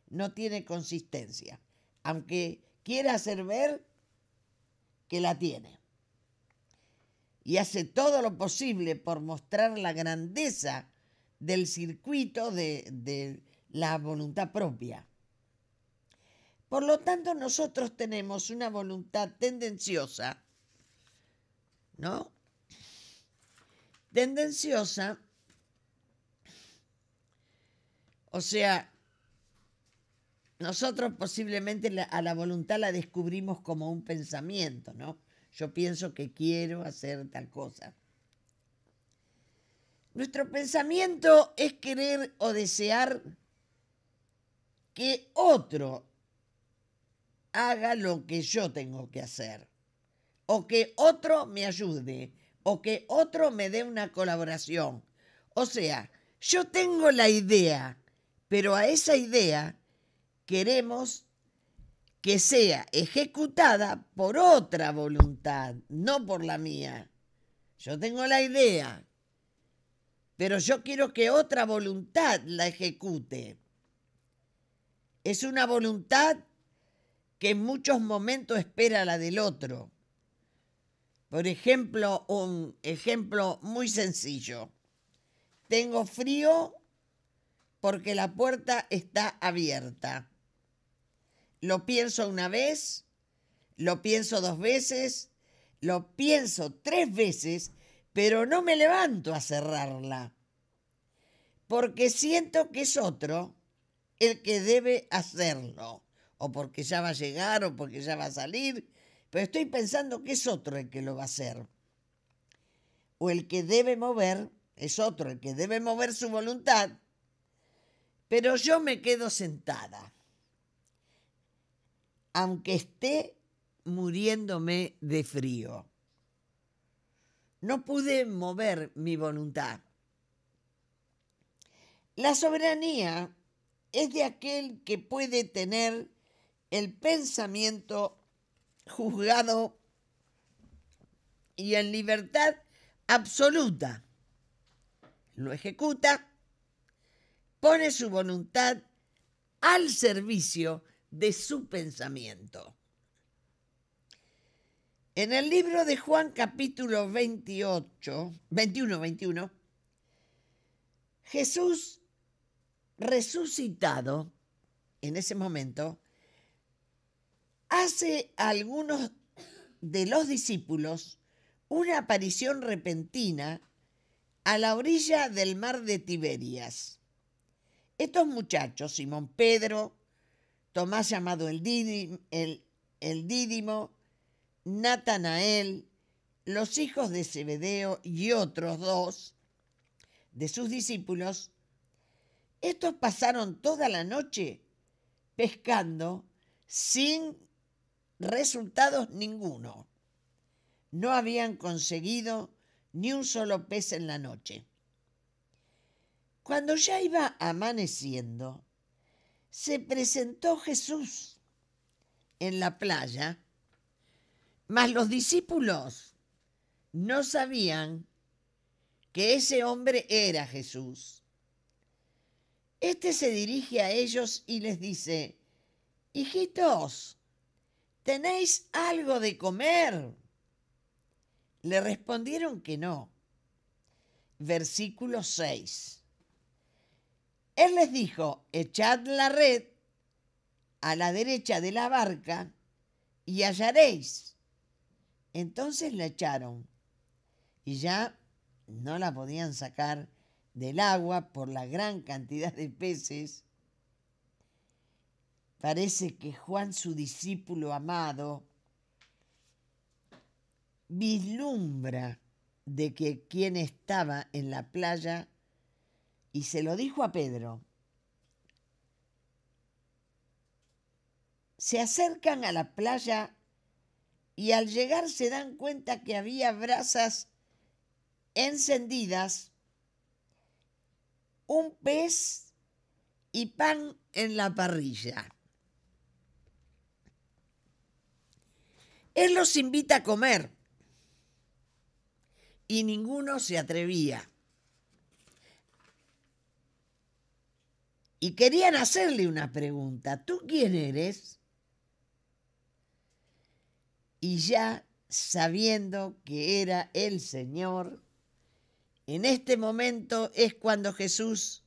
no tiene consistencia, aunque quiera hacer ver que la tiene. Y hace todo lo posible por mostrar la grandeza del circuito de la voluntad propia. Por lo tanto, nosotros tenemos una voluntad tendenciosa, ¿no? Tendenciosa, o sea, nosotros posiblemente a la voluntad la descubrimos como un pensamiento, ¿no? Yo pienso que quiero hacer tal cosa. Nuestro pensamiento es querer o desear que otro haga lo que yo tengo que hacer, o que otro me ayude, o que otro me dé una colaboración. O sea, yo tengo la idea, pero a esa idea queremos que sea ejecutada por otra voluntad, no por la mía. Yo tengo la idea, pero yo quiero que otra voluntad la ejecute. Es una voluntad que en muchos momentos espera la del otro. Por ejemplo, un ejemplo muy sencillo. Tengo frío porque la puerta está abierta. Lo pienso una vez, lo pienso 2 veces, lo pienso 3 veces, pero no me levanto a cerrarla, porque siento que es otro el que debe hacerlo, o porque ya va a llegar, o porque ya va a salir, pero estoy pensando que es otro el que lo va a hacer. O el que debe mover, es otro el que debe mover su voluntad, pero yo me quedo sentada, aunque esté muriéndome de frío. No pude mover mi voluntad. La soberanía es de aquel que puede tener el pensamiento juzgado y en libertad absoluta. Lo ejecuta pone su voluntad al servicio de su pensamiento. En el libro de Juan capítulo 21, Jesús resucitado en ese momento hace a algunos de los discípulos una aparición repentina a la orilla del mar de Tiberias. Estos muchachos, Simón Pedro, Tomás llamado el Dídimo, Natanael, los hijos de Zebedeo y otros dos de sus discípulos, estos pasaron toda la noche pescando sin resultados ninguno. No habían conseguido ni un solo pez en la noche. Cuando ya iba amaneciendo, se presentó Jesús en la playa, mas los discípulos no sabían que ese hombre era Jesús. Este se dirige a ellos y les dice: hijitos, ¿tenéis algo de comer? Le respondieron que no. Versículo 6. Él les dijo: echad la red a la derecha de la barca y hallaréis. Entonces la echaron y ya no la podían sacar del agua por la gran cantidad de peces. Parece que Juan, su discípulo amado, vislumbra de que quien estaba en la playa y se lo dijo a Pedro. Se acercan a la playa y al llegar se dan cuenta que había brasas encendidas, un pez y pan en la parrilla. Él los invita a comer y ninguno se atrevía. Y querían hacerle una pregunta: ¿tú quién eres? Y ya sabiendo que era el Señor, en este momento es cuando Jesús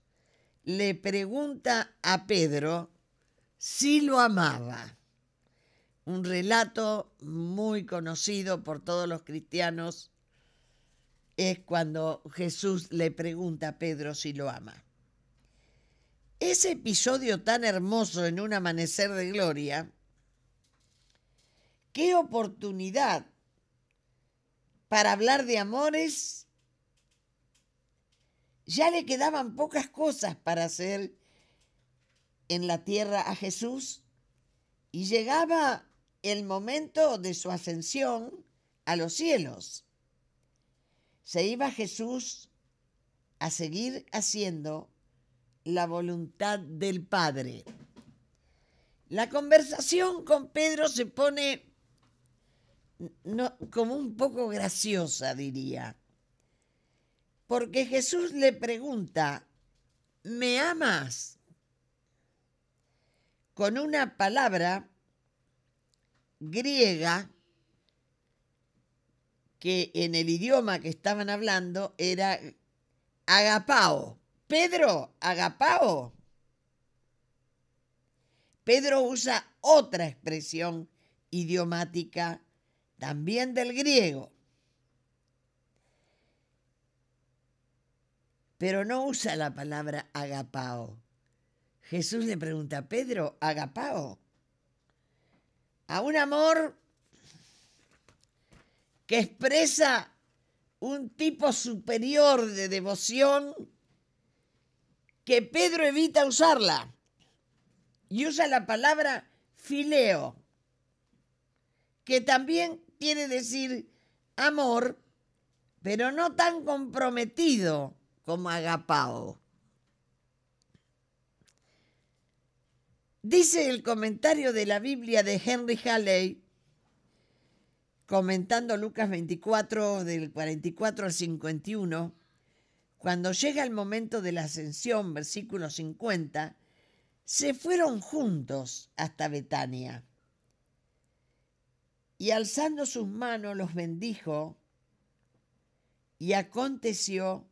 le pregunta a Pedro si lo amaba. Un relato muy conocido por todos los cristianos es cuando Jesús le pregunta a Pedro si lo ama. Ese episodio tan hermoso en un amanecer de gloria, qué oportunidad para hablar de amores. Ya le quedaban pocas cosas para hacer en la tierra a Jesús y llegaba el momento de su ascensión a los cielos. Se iba Jesús a seguir haciendo la voluntad del Padre. La conversación con Pedro se pone como un poco graciosa, diría. Porque Jesús le pregunta: ¿me amas? Con una palabra griega que en el idioma que estaban hablando era agapao. Pedro, agapao. Pedro usa otra expresión idiomática también del griego, pero no usa la palabra agapao. Jesús le pregunta: Pedro, agapao, a un amor que expresa un tipo superior de devoción que Pedro evita usarla y usa la palabra fileo, que también quiere decir amor, pero no tan comprometido como agapao. Dice el comentario de la Biblia de Henry Halley, comentando Lucas 24, del 44 al 51, Cuando llega el momento de la ascensión, versículo 50, se fueron juntos hasta Betania. Y alzando sus manos los bendijo, y aconteció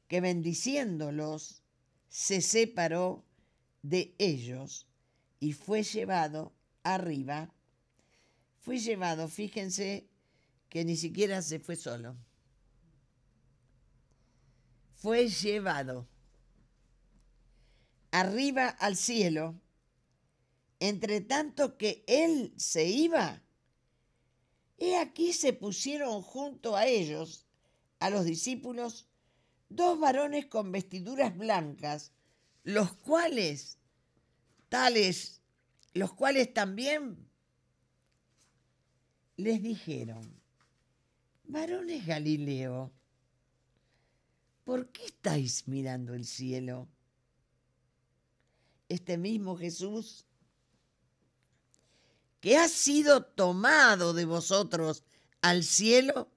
que bendiciéndolos se separó de ellos y fue llevado arriba. Fue llevado, fíjense que ni siquiera se fue solo. Fue llevado arriba al cielo. Entre tanto que él se iba, he aquí se pusieron junto a ellos, a los discípulos, dos varones con vestiduras blancas, los cuales también les dijeron: varones Galileo, ¿por qué estáis mirando el cielo? Este mismo Jesús, que ha sido tomado de vosotros al cielo,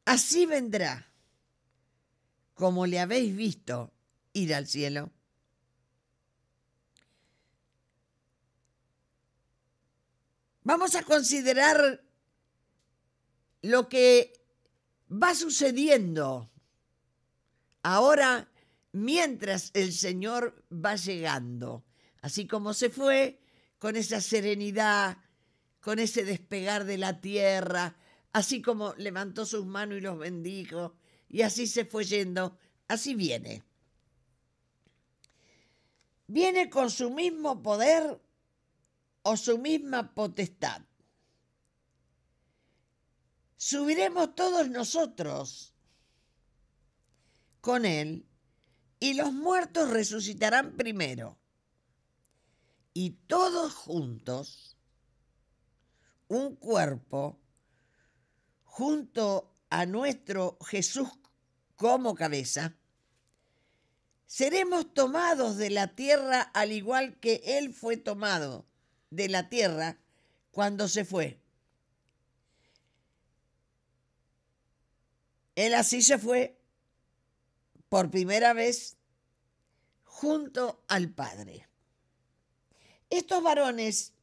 así vendrá, como le habéis visto ir al cielo. Vamos a considerar lo que va sucediendo ahora mientras el Señor va llegando. Así como se fue, con esa serenidad, con ese despegar de la tierra, así como levantó sus manos y los bendijo, y así se fue yendo, así viene. Viene con su mismo poder o su misma potestad. Subiremos todos nosotros con él, y los muertos resucitarán primero. Y todos juntos, un cuerpo, junto a nuestro Jesús como cabeza, seremos tomados de la tierra al igual que Él fue tomado de la tierra cuando se fue. Él así se fue por primera vez junto al Padre. Estos varones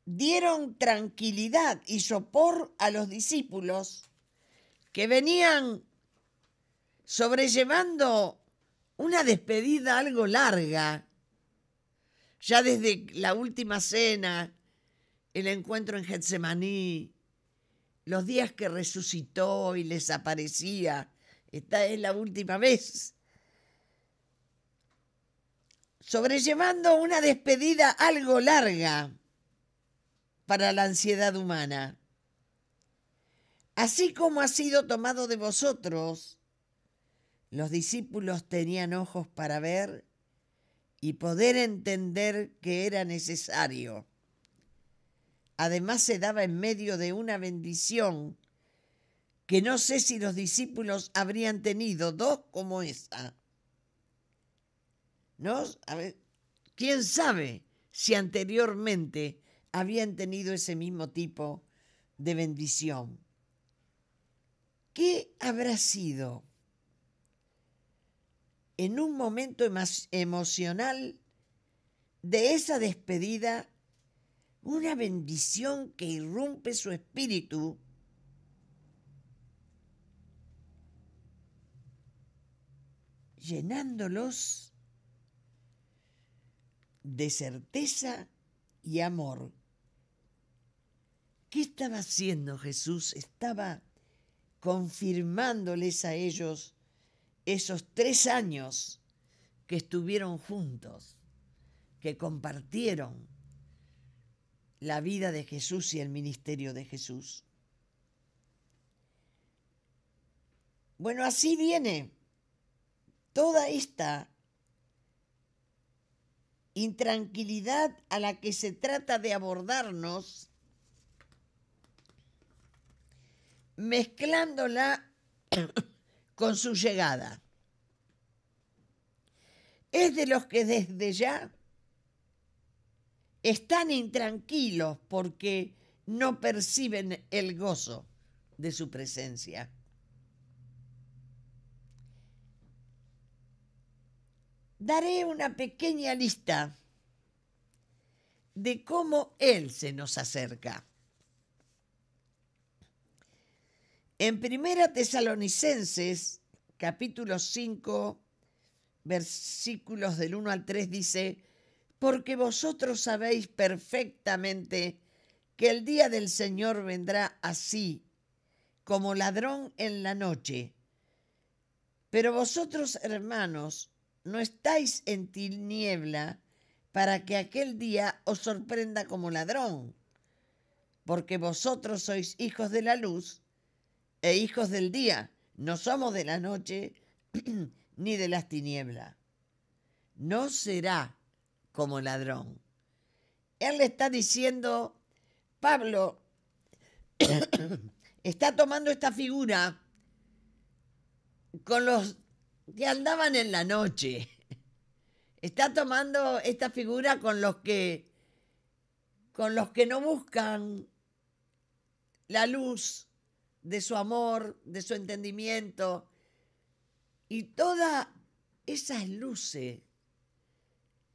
dieron tranquilidad y sopor a los discípulos que venían sobrellevando una despedida algo larga, ya desde la última cena, el encuentro en Getsemaní, los días que resucitó y les aparecía. Esta es la última vez. Sobrellevando una despedida algo larga para la ansiedad humana. Así como ha sido tomado de vosotros, los discípulos tenían ojos para ver y poder entender que era necesario. Además se daba en medio de una bendición que no sé si los discípulos habrían tenido dos como esa. ¿No? A ver, ¿quién sabe si anteriormente habían tenido ese mismo tipo de bendición? ¿Qué habrá sido en un momento emocional de esa despedida una bendición que irrumpe su espíritu llenándolos de certeza y amor? ¿Qué estaba haciendo Jesús? Estaba confirmándoles a ellos esos 3 años que estuvieron juntos, que compartieron la vida de Jesús y el ministerio de Jesús. Bueno, así viene toda esta intranquilidad a la que se trata de abordarnos, mezclándola con su llegada. Es de los que desde ya están intranquilos porque no perciben el gozo de su presencia. daré una pequeña lista de cómo Él se nos acerca. En 1 Tesalonicenses, capítulo 5, versículos del 1 al 3 dice: porque vosotros sabéis perfectamente que el día del Señor vendrá así, como ladrón en la noche. Pero vosotros, hermanos, no estáis en tiniebla para que aquel día os sorprenda como ladrón, porque vosotros sois hijos de la luz e hijos del día. No somos de la noche ni de las tinieblas. No será como ladrón. Él le está diciendo, Pablo está tomando esta figura con los que andaban en la noche. Está tomando esta figura con los que no buscan la luz de su amor, de su entendimiento, y todas esas luces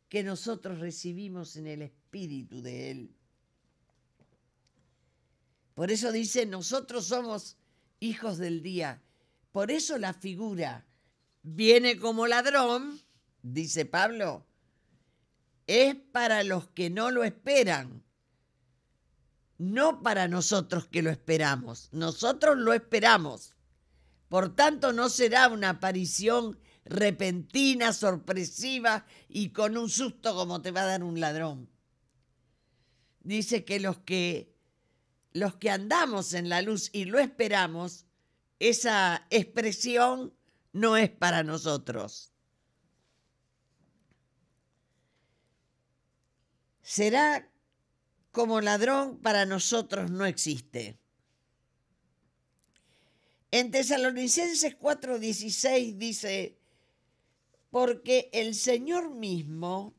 que nosotros recibimos en el Espíritu de Él. Por eso dice, nosotros somos hijos del día. Por eso la figura viene como ladrón, dice Pablo, es para los que no lo esperan, no para nosotros que lo esperamos. Nosotros lo esperamos. Por tanto, no será una aparición repentina, sorpresiva y con un susto como te va a dar un ladrón. Dice que los que andamos en la luz y lo esperamos, esa expresión no es para nosotros. Será como ladrón, para nosotros no existe. En Tesalonicenses 4:16 dice, porque el Señor mismo,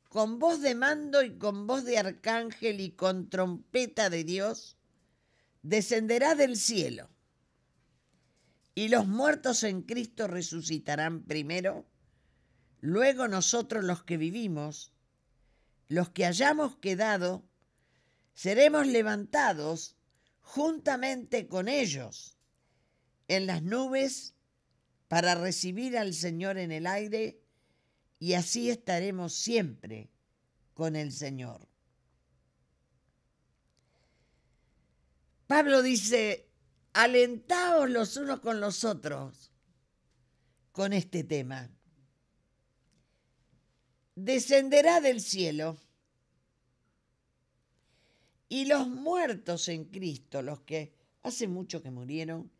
con voz de mando y con voz de arcángel y con trompeta de Dios, descenderá del cielo, y los muertos en Cristo resucitarán primero, luego nosotros los que vivimos, los que hayamos quedado, seremos levantados juntamente con ellos en las nubes para recibir al Señor en el aire, y así estaremos siempre con el Señor. Pablo dice, alentaos los unos con los otros con este tema. Descenderá del cielo, y los muertos en Cristo, los que hace mucho que murieron,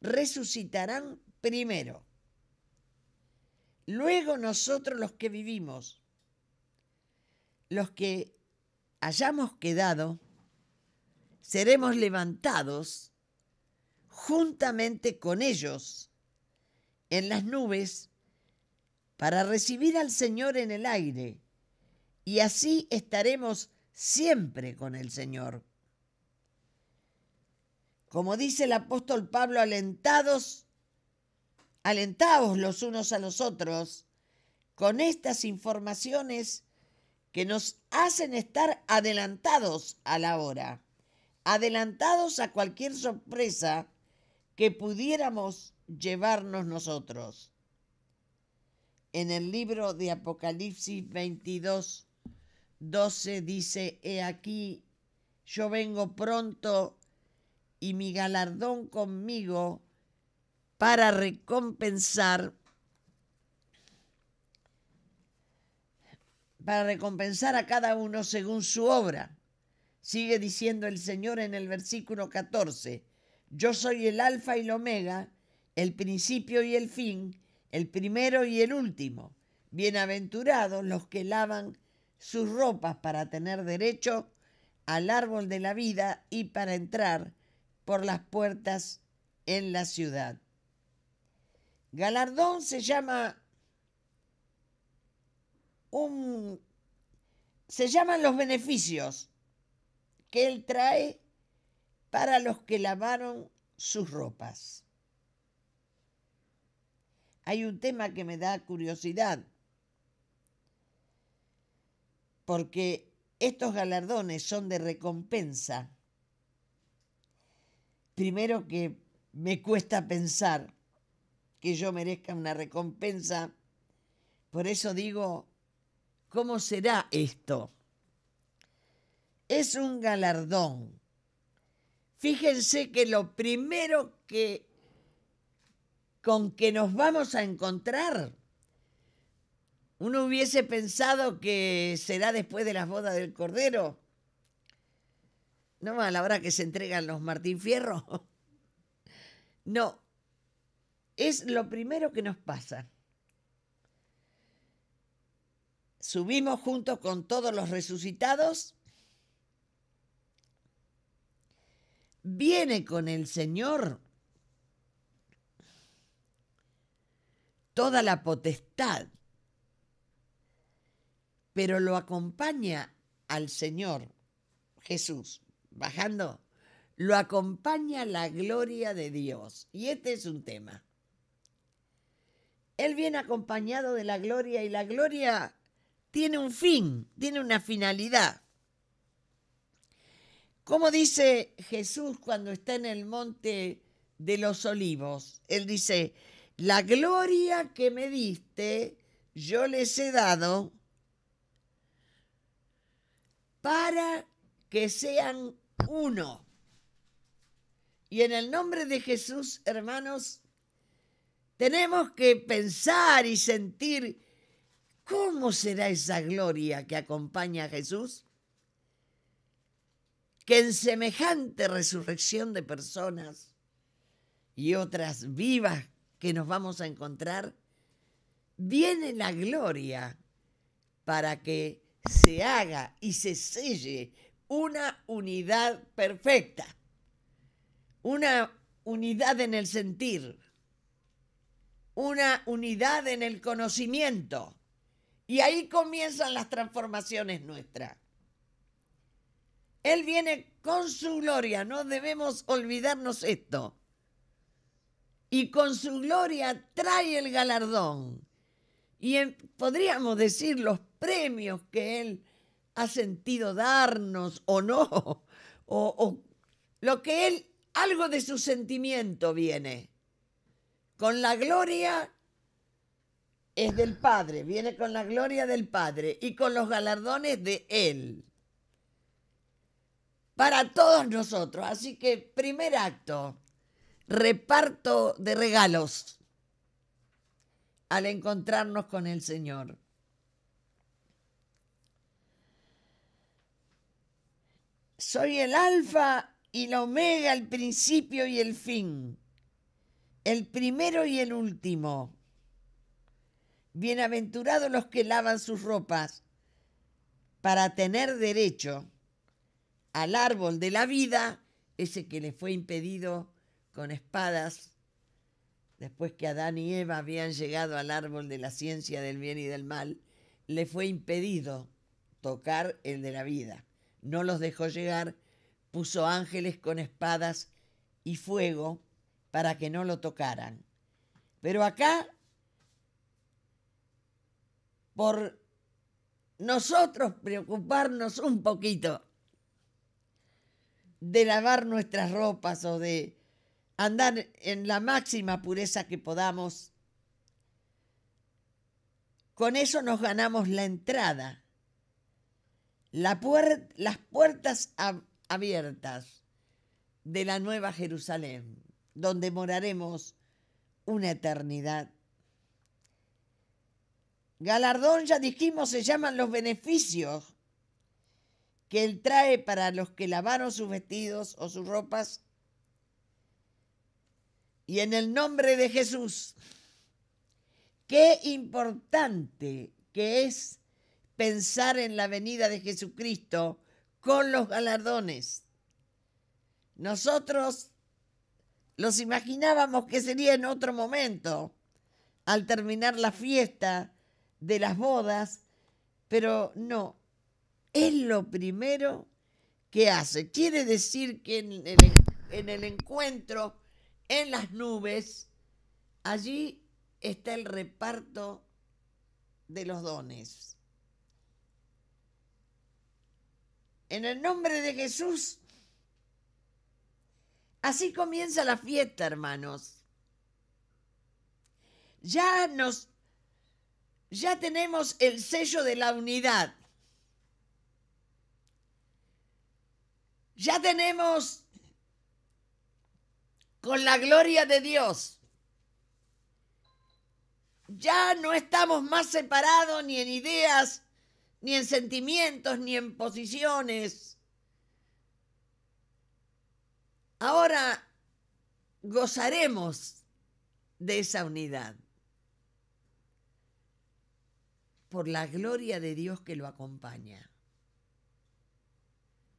resucitarán primero. Luego nosotros los que vivimos, los que hayamos quedado, seremos levantados juntamente con ellos en las nubes para recibir al Señor en el aire, y así estaremos siempre con el Señor. Como dice el apóstol Pablo, alentaos los unos a los otros con estas informaciones que nos hacen estar adelantados a la hora, adelantados a cualquier sorpresa que pudiéramos llevarnos nosotros. En el libro de Apocalipsis 22:12 dice, he aquí, yo vengo pronto y mi galardón conmigo para recompensar a cada uno según su obra. Sigue diciendo el Señor en el versículo 14, yo soy el alfa y el omega, el principio y el fin, el primero y el último. Bienaventurados los que lavan sus ropas para tener derecho al árbol de la vida y para entrar por las puertas en la ciudad. Galardón se llaman los beneficios que Él trae para los que lavaron sus ropas. hay un tema que me da curiosidad, porque estos galardones son de recompensa. Primero que me cuesta pensar que yo merezca una recompensa, por eso digo, ¿cómo será esto? Es un galardón. Fíjense que lo primero con que nos vamos a encontrar, uno hubiese pensado que será después de las bodas del Cordero, ¿no? A la hora que se entregan los Martín Fierro. No, es lo primero que nos pasa. Subimos juntos con todos los resucitados. Viene con el Señor toda la potestad, pero lo acompaña al Señor Jesús, bajando, lo acompaña la gloria de Dios. Y este es un tema. Él viene acompañado de la gloria y la gloria tiene un fin, tiene una finalidad. Como dice Jesús cuando está en el monte de los olivos, él dice, la gloria que me diste, yo les he dado para que sean uno. Y en el nombre de Jesús, hermanos, tenemos que pensar y sentir cómo será esa gloria que acompaña a Jesús, que en semejante resurrección de personas y otras vivas que nos vamos a encontrar, viene la gloria para que se haga y se selle una unidad perfecta, una unidad en el sentir, una unidad en el conocimiento. Y ahí comienzan las transformaciones nuestras. Él viene con su gloria, no debemos olvidarnos esto. Y con su gloria trae el galardón. Y podríamos decir los premios que Él ha sentido darnos o no, o lo que Él, algo de su sentimiento viene. Con la gloria es del Padre, viene con la gloria del Padre y con los galardones de Él. Para todos nosotros. Así que primer acto, reparto de regalos al encontrarnos con el Señor. Soy el alfa y la omega, el principio y el fin, el primero y el último. Bienaventurados los que lavan sus ropas para tener derecho al árbol de la vida, ese que les fue impedido con espadas después que Adán y Eva habían llegado al árbol de la ciencia del bien y del mal, le fue impedido tocar el de la vida. No los dejó llegar, puso ángeles con espadas y fuego para que no lo tocaran. Pero acá, por nosotros preocuparnos un poquito de lavar nuestras ropas o de andar en la máxima pureza que podamos, con eso nos ganamos la entrada, las puertas abiertas de la Nueva Jerusalén, donde moraremos una eternidad. Galardón, ya dijimos, se llaman los beneficios que Él trae para los que lavaron sus vestidos o sus ropas. Y en el nombre de Jesús, qué importante que es pensar en la venida de Jesucristo con los galardones. Nosotros los imaginábamos que sería en otro momento, al terminar la fiesta de las bodas, pero no, es lo primero que hace. Quiere decir que en el encuentro, en las nubes, allí está el reparto de los dones. En el nombre de Jesús, así comienza la fiesta, hermanos. Ya tenemos el sello de la unidad. Ya tenemos con la gloria de Dios. Ya no estamos más separados ni en ideas, ni en sentimientos, ni en posiciones. Ahora gozaremos de esa unidad por la gloria de Dios que lo acompaña.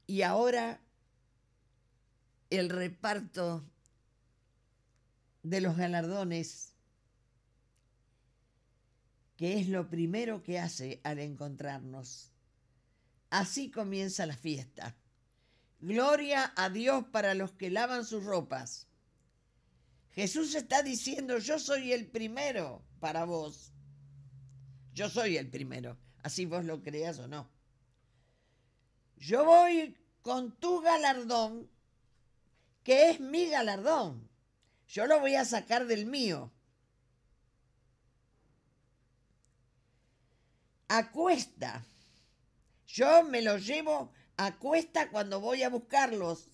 Y ahora el reparto de los galardones, que es lo primero que hace al encontrarnos. Así comienza la fiesta. Gloria a Dios para los que lavan sus ropas. Jesús está diciendo, yo soy el primero para vos. Yo soy el primero, así vos lo creas o no. Yo voy con tu galardón, que es mi galardón. Yo lo voy a sacar del mío. A cuesta. Yo me los llevo a cuesta cuando voy a buscarlos.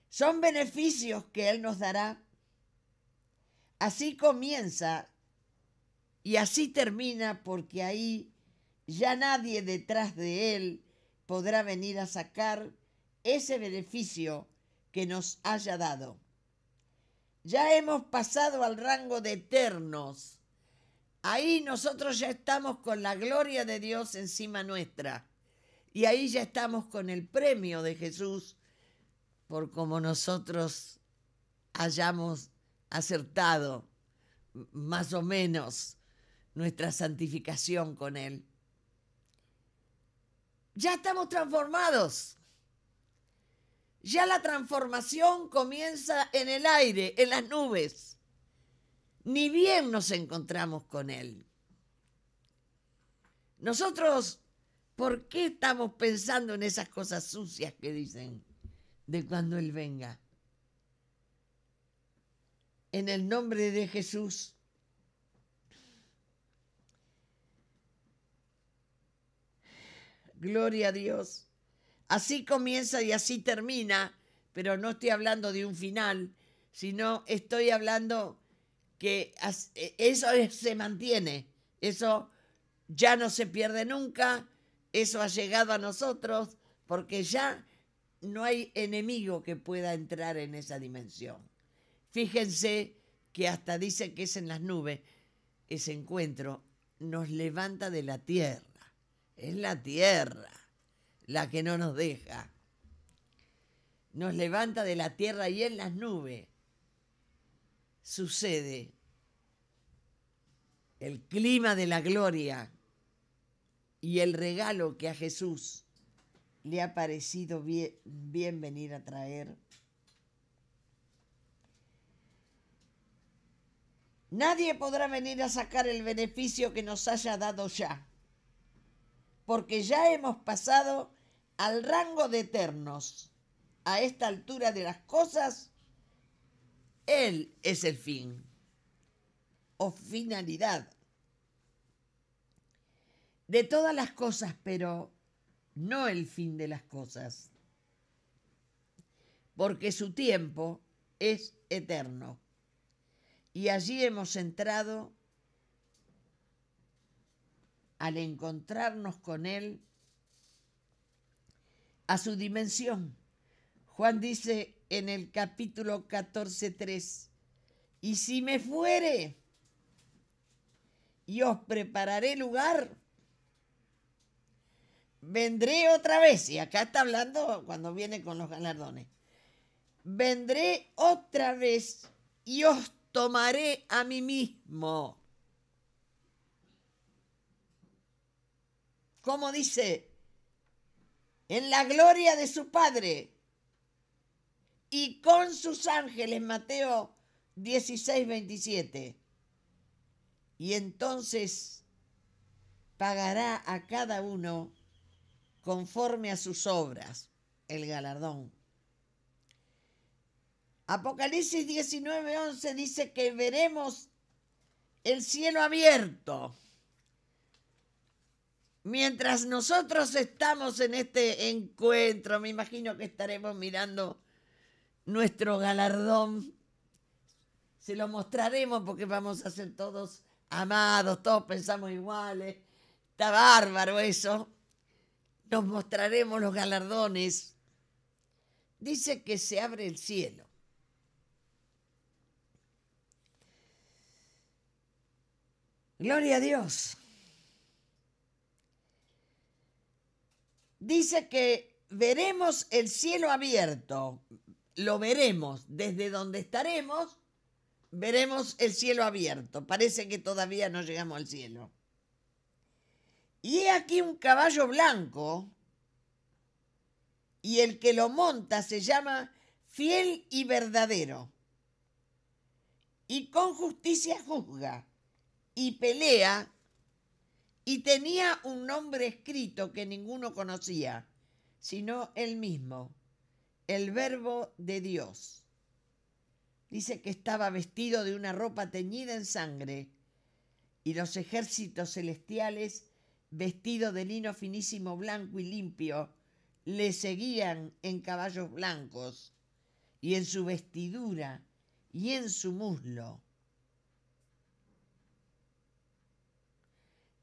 Son beneficios que Él nos dará. Así comienza y así termina, porque ahí ya nadie detrás de Él podrá venir a sacar ese beneficio que nos haya dado. Ya hemos pasado al rango de eternos. Ahí nosotros ya estamos con la gloria de Dios encima nuestra. Y ahí ya estamos con el premio de Jesús por como nosotros hayamos acertado más o menos nuestra santificación con Él. Ya estamos transformados. Ya la transformación comienza en el aire, en las nubes. Ni bien nos encontramos con Él. Nosotros, ¿por qué estamos pensando en esas cosas sucias que dicen de cuando Él venga? En el nombre de Jesús, gloria a Dios. Así comienza y así termina, pero no estoy hablando de un final, sino estoy hablando que eso se mantiene, eso ya no se pierde nunca, eso ha llegado a nosotros, porque ya no hay enemigo que pueda entrar en esa dimensión. Fíjense que hasta dice que es en las nubes, ese encuentro nos levanta de la tierra, es la tierra la que no nos deja. Nos levanta de la tierra y en las nubes sucede el clima de la gloria y el regalo que a Jesús le ha parecido bien venir a traer. Nadie podrá venir a sacar el beneficio que nos haya dado ya, porque ya hemos pasado al rango de eternos. A esta altura de las cosas, Él es el fin o finalidad de todas las cosas, pero no el fin de las cosas, porque su tiempo es eterno. Y allí hemos entrado al encontrarnos con Él a su dimensión. Juan dice en el capítulo 14:3, y si me fuere y os prepararé lugar, vendré otra vez. Y acá está hablando cuando viene con los galardones. Vendré otra vez y os tomaré a mí mismo. Como dice, en la gloria de su Padre y con sus ángeles, Mateo 16:27. y entonces pagará a cada uno conforme a sus obras, el galardón. Apocalipsis 19:11 dice que veremos el cielo abierto. Mientras nosotros estamos en este encuentro, me imagino que estaremos mirando nuestro galardón. Se lo mostraremos porque vamos a ser todos amados, todos pensamos iguales. Está bárbaro eso. Nos mostraremos los galardones. Dice que se abre el cielo. Gloria a Dios. Dice que veremos el cielo abierto. Lo veremos desde donde estaremos. Veremos el cielo abierto. Parece que todavía no llegamos al cielo. Y he aquí un caballo blanco, y el que lo monta se llama Fiel y Verdadero, y con justicia juzga y pelea, y tenía un nombre escrito que ninguno conocía, sino él mismo, el Verbo de Dios. Dice que estaba vestido de una ropa teñida en sangre, y los ejércitos celestiales, vestidos de lino finísimo, blanco y limpio, le seguían en caballos blancos, y en su vestidura y en su muslo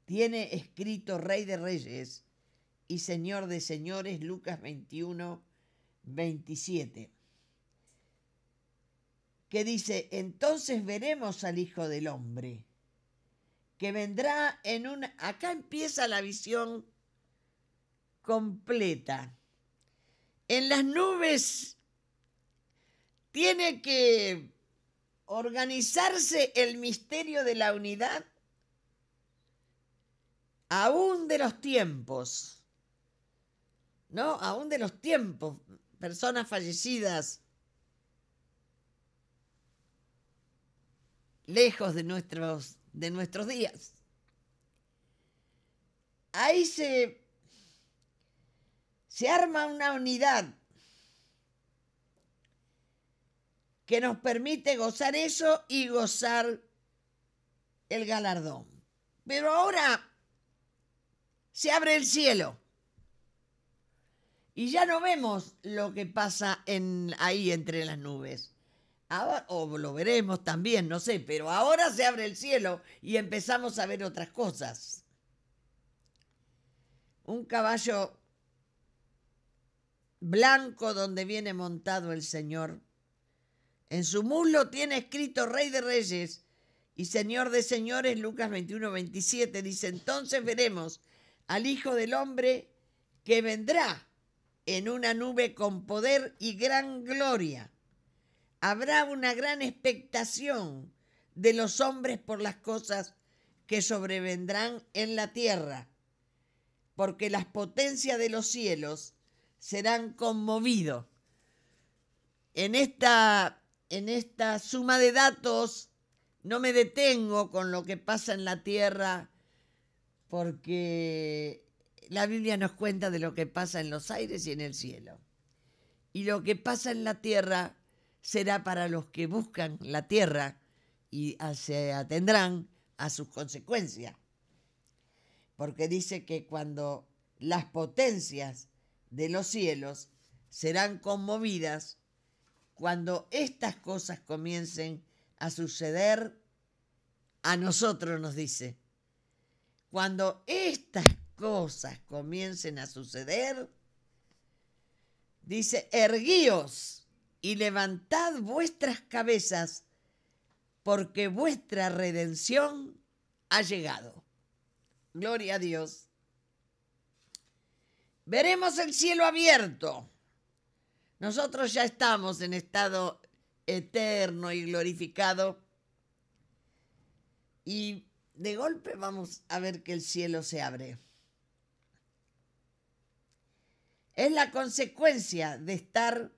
tiene escrito Rey de Reyes y Señor de Señores, Lucas 21:27, que dice: entonces veremos al Hijo del Hombre, que vendrá en una... Acá empieza la visión completa. En las nubes tiene que organizarse el misterio de la unidad, aún de los tiempos, ¿no? Aún de los tiempos, personas fallecidas, lejos de nuestros días. Ahí se arma una unidad que nos permite gozar eso y gozar el galardón. Pero ahora se abre el cielo y ya no vemos lo que pasa ahí entre las nubes. Ahora, o lo veremos también, no sé, pero ahora se abre el cielo y empezamos a ver otras cosas. Un caballo blanco donde viene montado el Señor. En su muslo tiene escrito Rey de Reyes y Señor de Señores, Lucas 21:27. Dice: entonces veremos al Hijo del Hombre que vendrá en una nube con poder y gran gloria. Habrá una gran expectación de los hombres por las cosas que sobrevendrán en la tierra, porque las potencias de los cielos serán conmovidos. En esta suma de datos no me detengo con lo que pasa en la tierra, porque la Biblia nos cuenta de lo que pasa en los aires y en el cielo. Y lo que pasa en la tierra será para los que buscan la tierra y se atendrán a sus consecuencias. Porque dice que cuando las potencias de los cielos serán conmovidas, cuando estas cosas comiencen a suceder, a nosotros nos dice, cuando estas cosas comiencen a suceder, dice: erguíos y levantad vuestras cabezas, porque vuestra redención ha llegado. Gloria a Dios. Veremos el cielo abierto. Nosotros ya estamos en estado eterno y glorificado. Y de golpe vamos a ver que el cielo se abre. Es la consecuencia de estar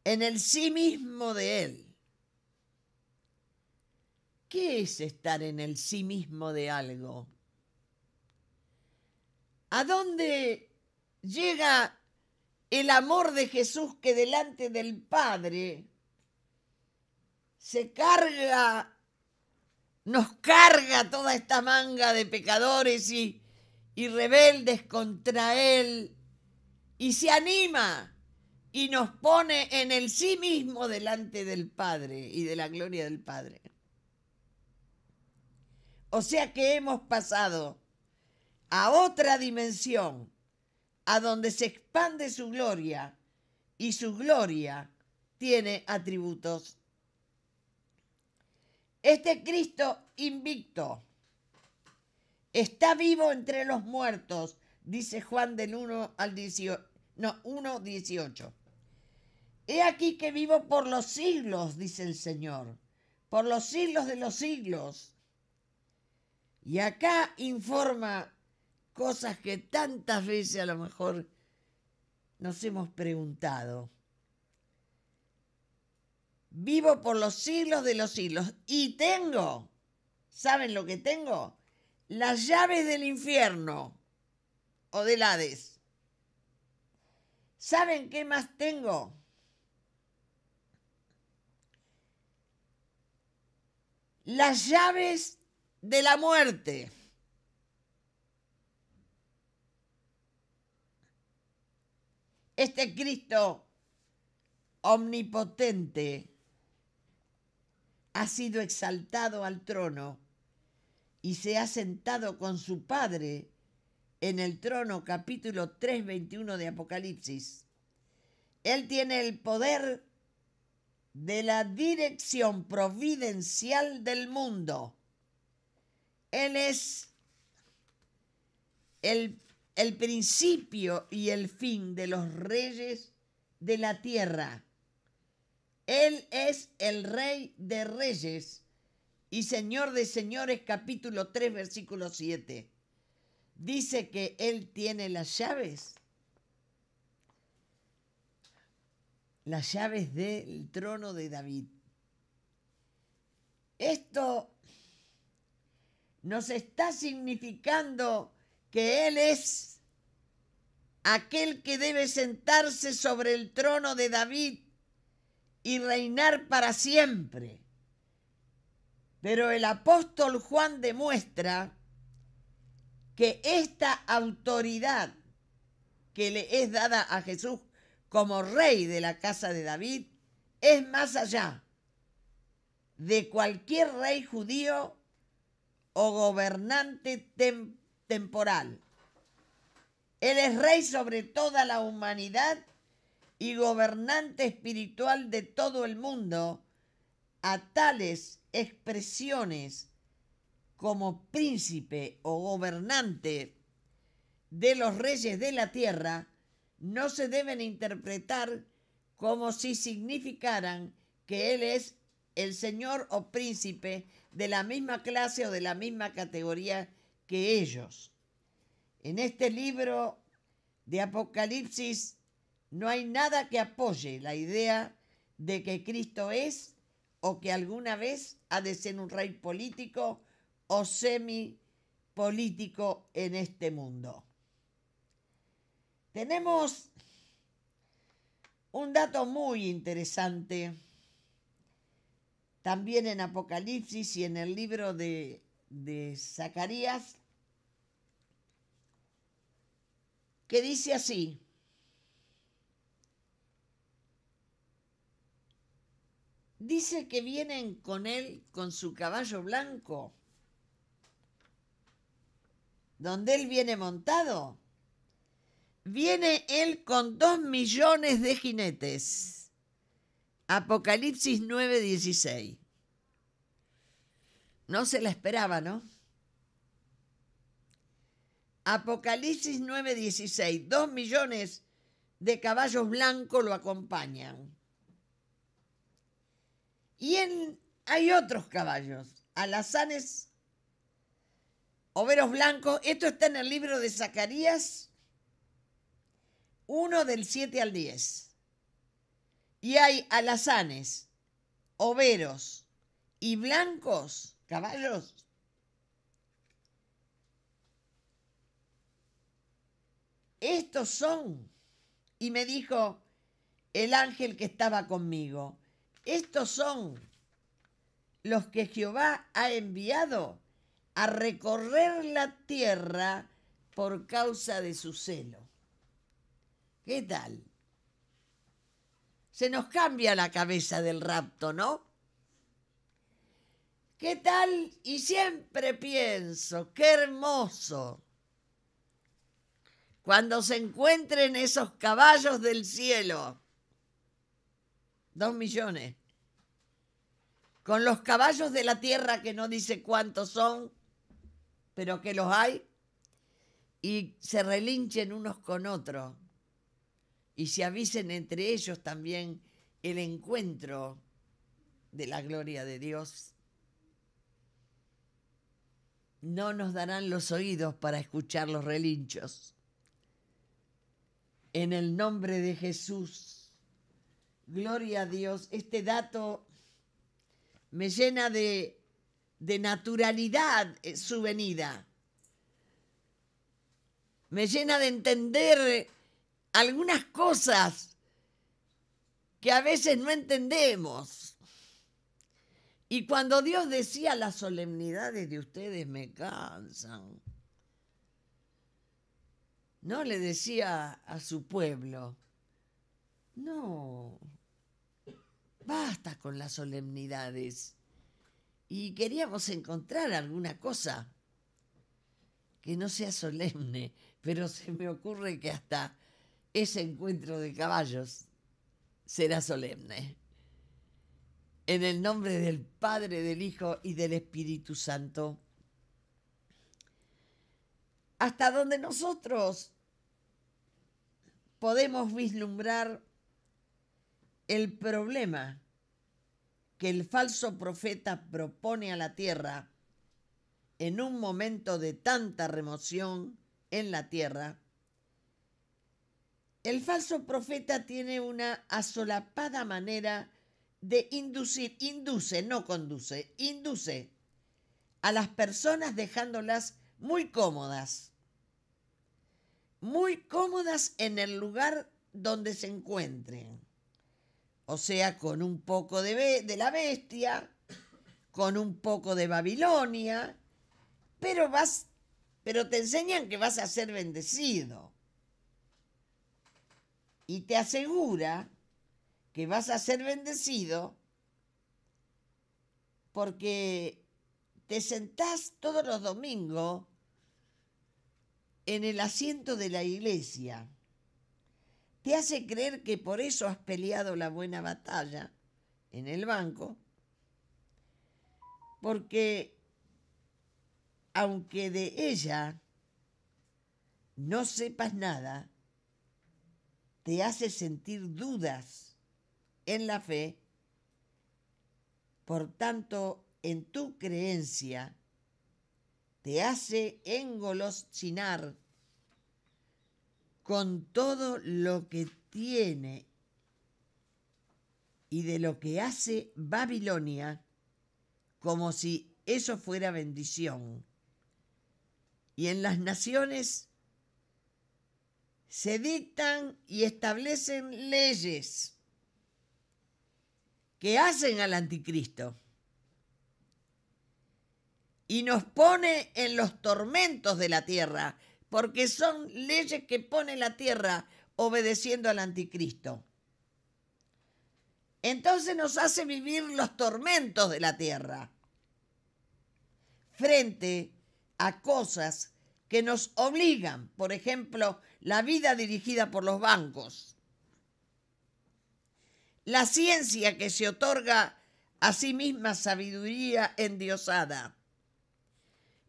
en el sí mismo de Él. ¿qué es estar en el sí mismo de algo? ¿A dónde llega el amor de Jesús que delante del Padre nos carga toda esta manga de pecadores y rebeldes contra Él, y se anima y nos pone en el sí mismo delante del Padre y de la gloria del Padre? O sea que hemos pasado a otra dimensión, a donde se expande su gloria, y su gloria tiene atributos. Este Cristo invicto está vivo entre los muertos, dice Juan del 1:18. He aquí que vivo por los siglos, dice el Señor, por los siglos de los siglos. Y acá informa cosas que tantas veces a lo mejor nos hemos preguntado. Vivo por los siglos de los siglos y tengo, ¿saben lo que tengo? Las llaves del infierno o del Hades. ¿Saben qué más tengo? Las llaves de la muerte. Este Cristo omnipotente ha sido exaltado al trono y se ha sentado con su Padre en el trono, capítulo 3, 21 de Apocalipsis. Él tiene el poder de la dirección providencial del mundo. Él es el principio y el fin de los reyes de la tierra. Él es el Rey de Reyes y Señor de Señores, capítulo 3, versículo 7. Dice que Él tiene las llaves del trono de David. Esto nos está significando que Él es aquel que debe sentarse sobre el trono de David y reinar para siempre. Pero el apóstol Juan demuestra que esta autoridad que le es dada a Jesús como rey de la casa de David es más allá de cualquier rey judío o gobernante temporal. Él es rey sobre toda la humanidad y gobernante espiritual de todo el mundo. A tales expresiones como príncipe o gobernante de los reyes de la tierra no se deben interpretar como si significaran que Él es el señor o príncipe de la misma clase o de la misma categoría que ellos. En este libro de Apocalipsis no hay nada que apoye la idea de que Cristo es o que alguna vez ha de ser un rey político o semipolítico en este mundo. Tenemos un dato muy interesante también en Apocalipsis y en el libro de Zacarías, que dice así: dice que vienen con él, con su caballo blanco, donde él viene montado. Viene él con 2 millones de jinetes. Apocalipsis 9:16. No se la esperaba, ¿no? Apocalipsis 9:16. 2 millones de caballos blancos lo acompañan. Y hay otros caballos, alazanes, overos blancos. Esto está en el libro de Zacarías 1 del 7 al 10. Y hay alazanes, overos y blancos caballos? Estos son. Y me dijo el ángel que estaba conmigo, estos son los que Jehová ha enviado a recorrer la tierra por causa de su celo. ¿Qué tal? Se nos cambia la cabeza del rapto, ¿no? ¿Qué tal? Y siempre pienso, qué hermoso, cuando se encuentren esos caballos del cielo, 2 millones, con los caballos de la tierra que no dice cuántos son, pero que los hay, y se relinchen unos con otros, y se avisen entre ellos también el encuentro de la gloria de Dios. No nos darán los oídos para escuchar los relinchos. En el nombre de Jesús, gloria a Dios. Este dato me llena de naturalidad su venida. Me llena de entender algunas cosas que a veces no entendemos. Y cuando Dios decía, las solemnidades de ustedes me cansan, no le decía a su pueblo, no, basta con las solemnidades. Y queríamos encontrar alguna cosa que no sea solemne, pero se me ocurre que hasta ese encuentro de caballos será solemne. En el nombre del Padre, del Hijo y del Espíritu Santo. Hasta donde nosotros podemos vislumbrar el problema que el falso profeta propone a la tierra en un momento de tanta remoción en la tierra, el falso profeta tiene una asolapada manera de induce, no conduce, induce a las personas dejándolas muy cómodas en el lugar donde se encuentren. O sea, con un poco de la bestia, con un poco de Babilonia, pero te enseñan que vas a ser bendecido. Y te asegura que vas a ser bendecido porque te sentás todos los domingos en el asiento de la iglesia. Te hace creer que por eso has peleado la buena batalla en el banco, porque aunque de ella no sepas nada, te hace sentir dudas en la fe, por tanto, en tu creencia, te hace engolosinar con todo lo que tiene y de lo que hace Babilonia, como si eso fuera bendición. Y en las naciones se dictan y establecen leyes que hacen al anticristo y nos pone en los tormentos de la tierra, porque son leyes que pone la tierra obedeciendo al anticristo. Entonces nos hace vivir los tormentos de la tierra frente a cosas que nos obligan, por ejemplo, la vida dirigida por los bancos, la ciencia que se otorga a sí misma sabiduría endiosada,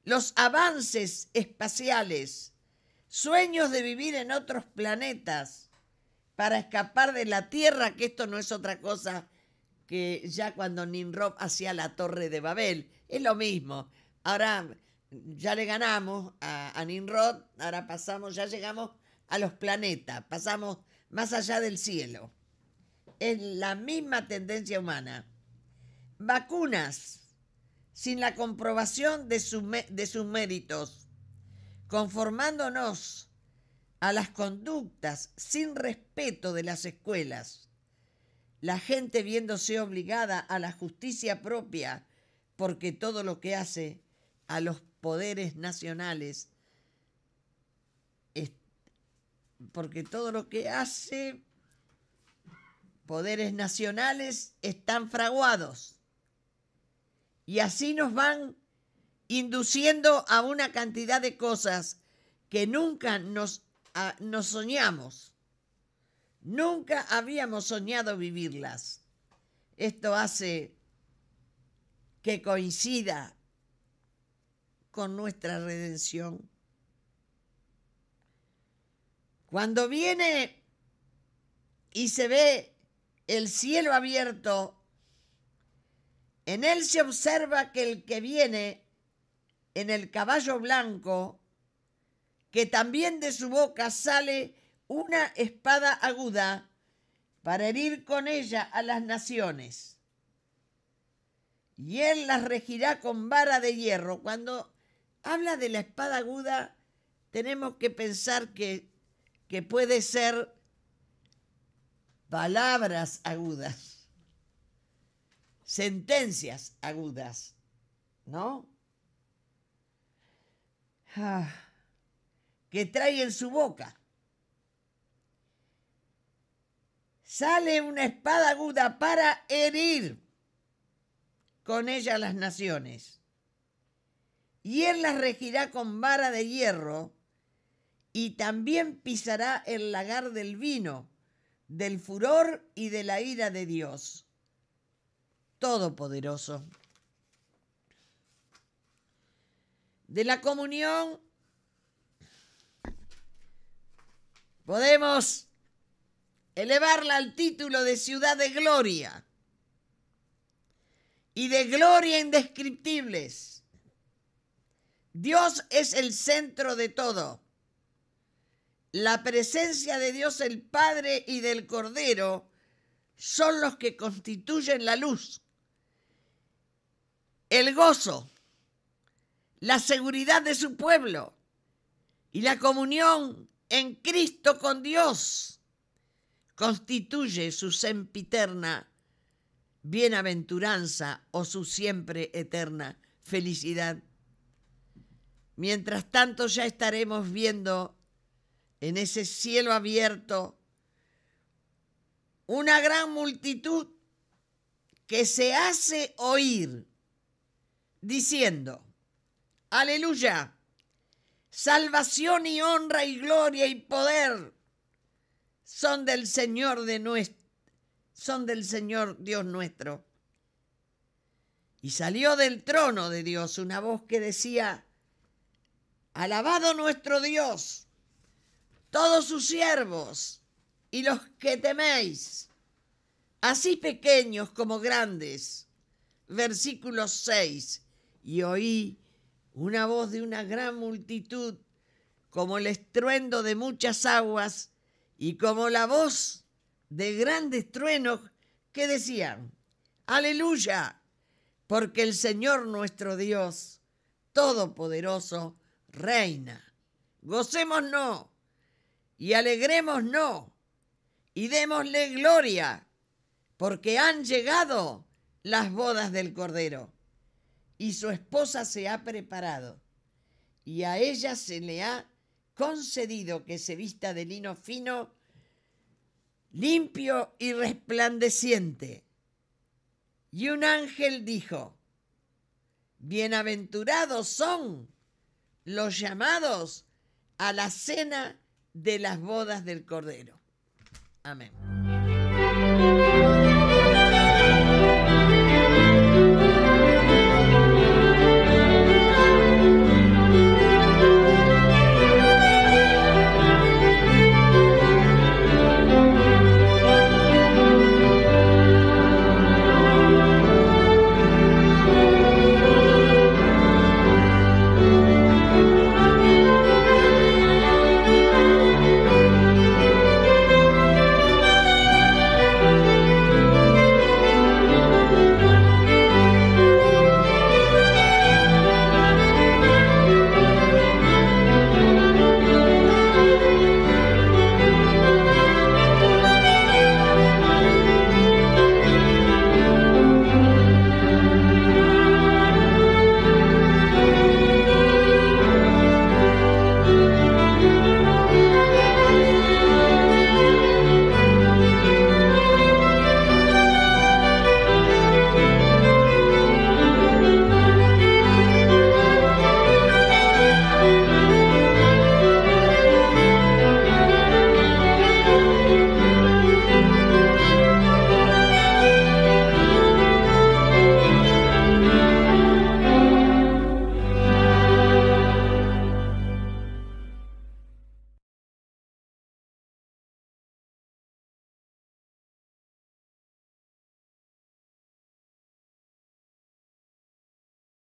los avances espaciales, sueños de vivir en otros planetas para escapar de la Tierra, que esto no es otra cosa que ya cuando Nimrod hacía la Torre de Babel. Es lo mismo. Ahora ya le ganamos a Nimrod, ahora ya llegamos a los planetas, pasamos más allá del cielo. Es la misma tendencia humana. Vacunas sin la comprobación de sus méritos, conformándonos a las conductas sin respeto de las escuelas. La gente viéndose obligada a la justicia propia, porque todo lo que hace a los poderes nacionales, porque todo lo que hace poderes nacionales están fraguados. Y así nos van induciendo a una cantidad de cosas que nunca nos soñamos. Nunca habíamos soñado vivirlas. Esto hace que coincida con nuestra redención. Cuando viene y se ve el cielo abierto, en él se observa que el que viene en el caballo blanco, que también de su boca sale una espada aguda para herir con ella a las naciones. Y él las regirá con vara de hierro. Cuando habla de la espada aguda, tenemos que pensar que puede ser palabras agudas, sentencias agudas, ¿no? Que trae en su boca. Sale una espada aguda para herir con ella a las naciones. Y él las regirá con vara de hierro, y también pisará el lagar del vino, del furor y de la ira de Dios Todopoderoso. De la comunión podemos elevarla al título de ciudad de gloria y de gloria indescriptibles. Dios es el centro de todo. La presencia de Dios el Padre y del Cordero son los que constituyen la luz, el gozo, la seguridad de su pueblo y la comunión en Cristo con Dios constituye su sempiterna bienaventuranza o su siempre eterna felicidad. Mientras tanto ya estaremos viendo en ese cielo abierto una gran multitud que se hace oír diciendo: aleluya, salvación y honra y gloria y poder son del Señor Dios nuestro. Y salió del trono de Dios una voz que decía: alabado nuestro Dios, todos sus siervos y los que teméis, así pequeños como grandes. Versículo 6. Y oí una voz de una gran multitud, como el estruendo de muchas aguas y como la voz de grandes truenos, que decían: aleluya, porque el Señor nuestro Dios Todopoderoso reina. Gocémonos y alegrémonos y démosle gloria, porque han llegado las bodas del Cordero y su esposa se ha preparado, y a ella se le ha concedido que se vista de lino fino, limpio y resplandeciente. Y un ángel dijo: bienaventurados son los llamados a la cena de las bodas del Cordero. Amén.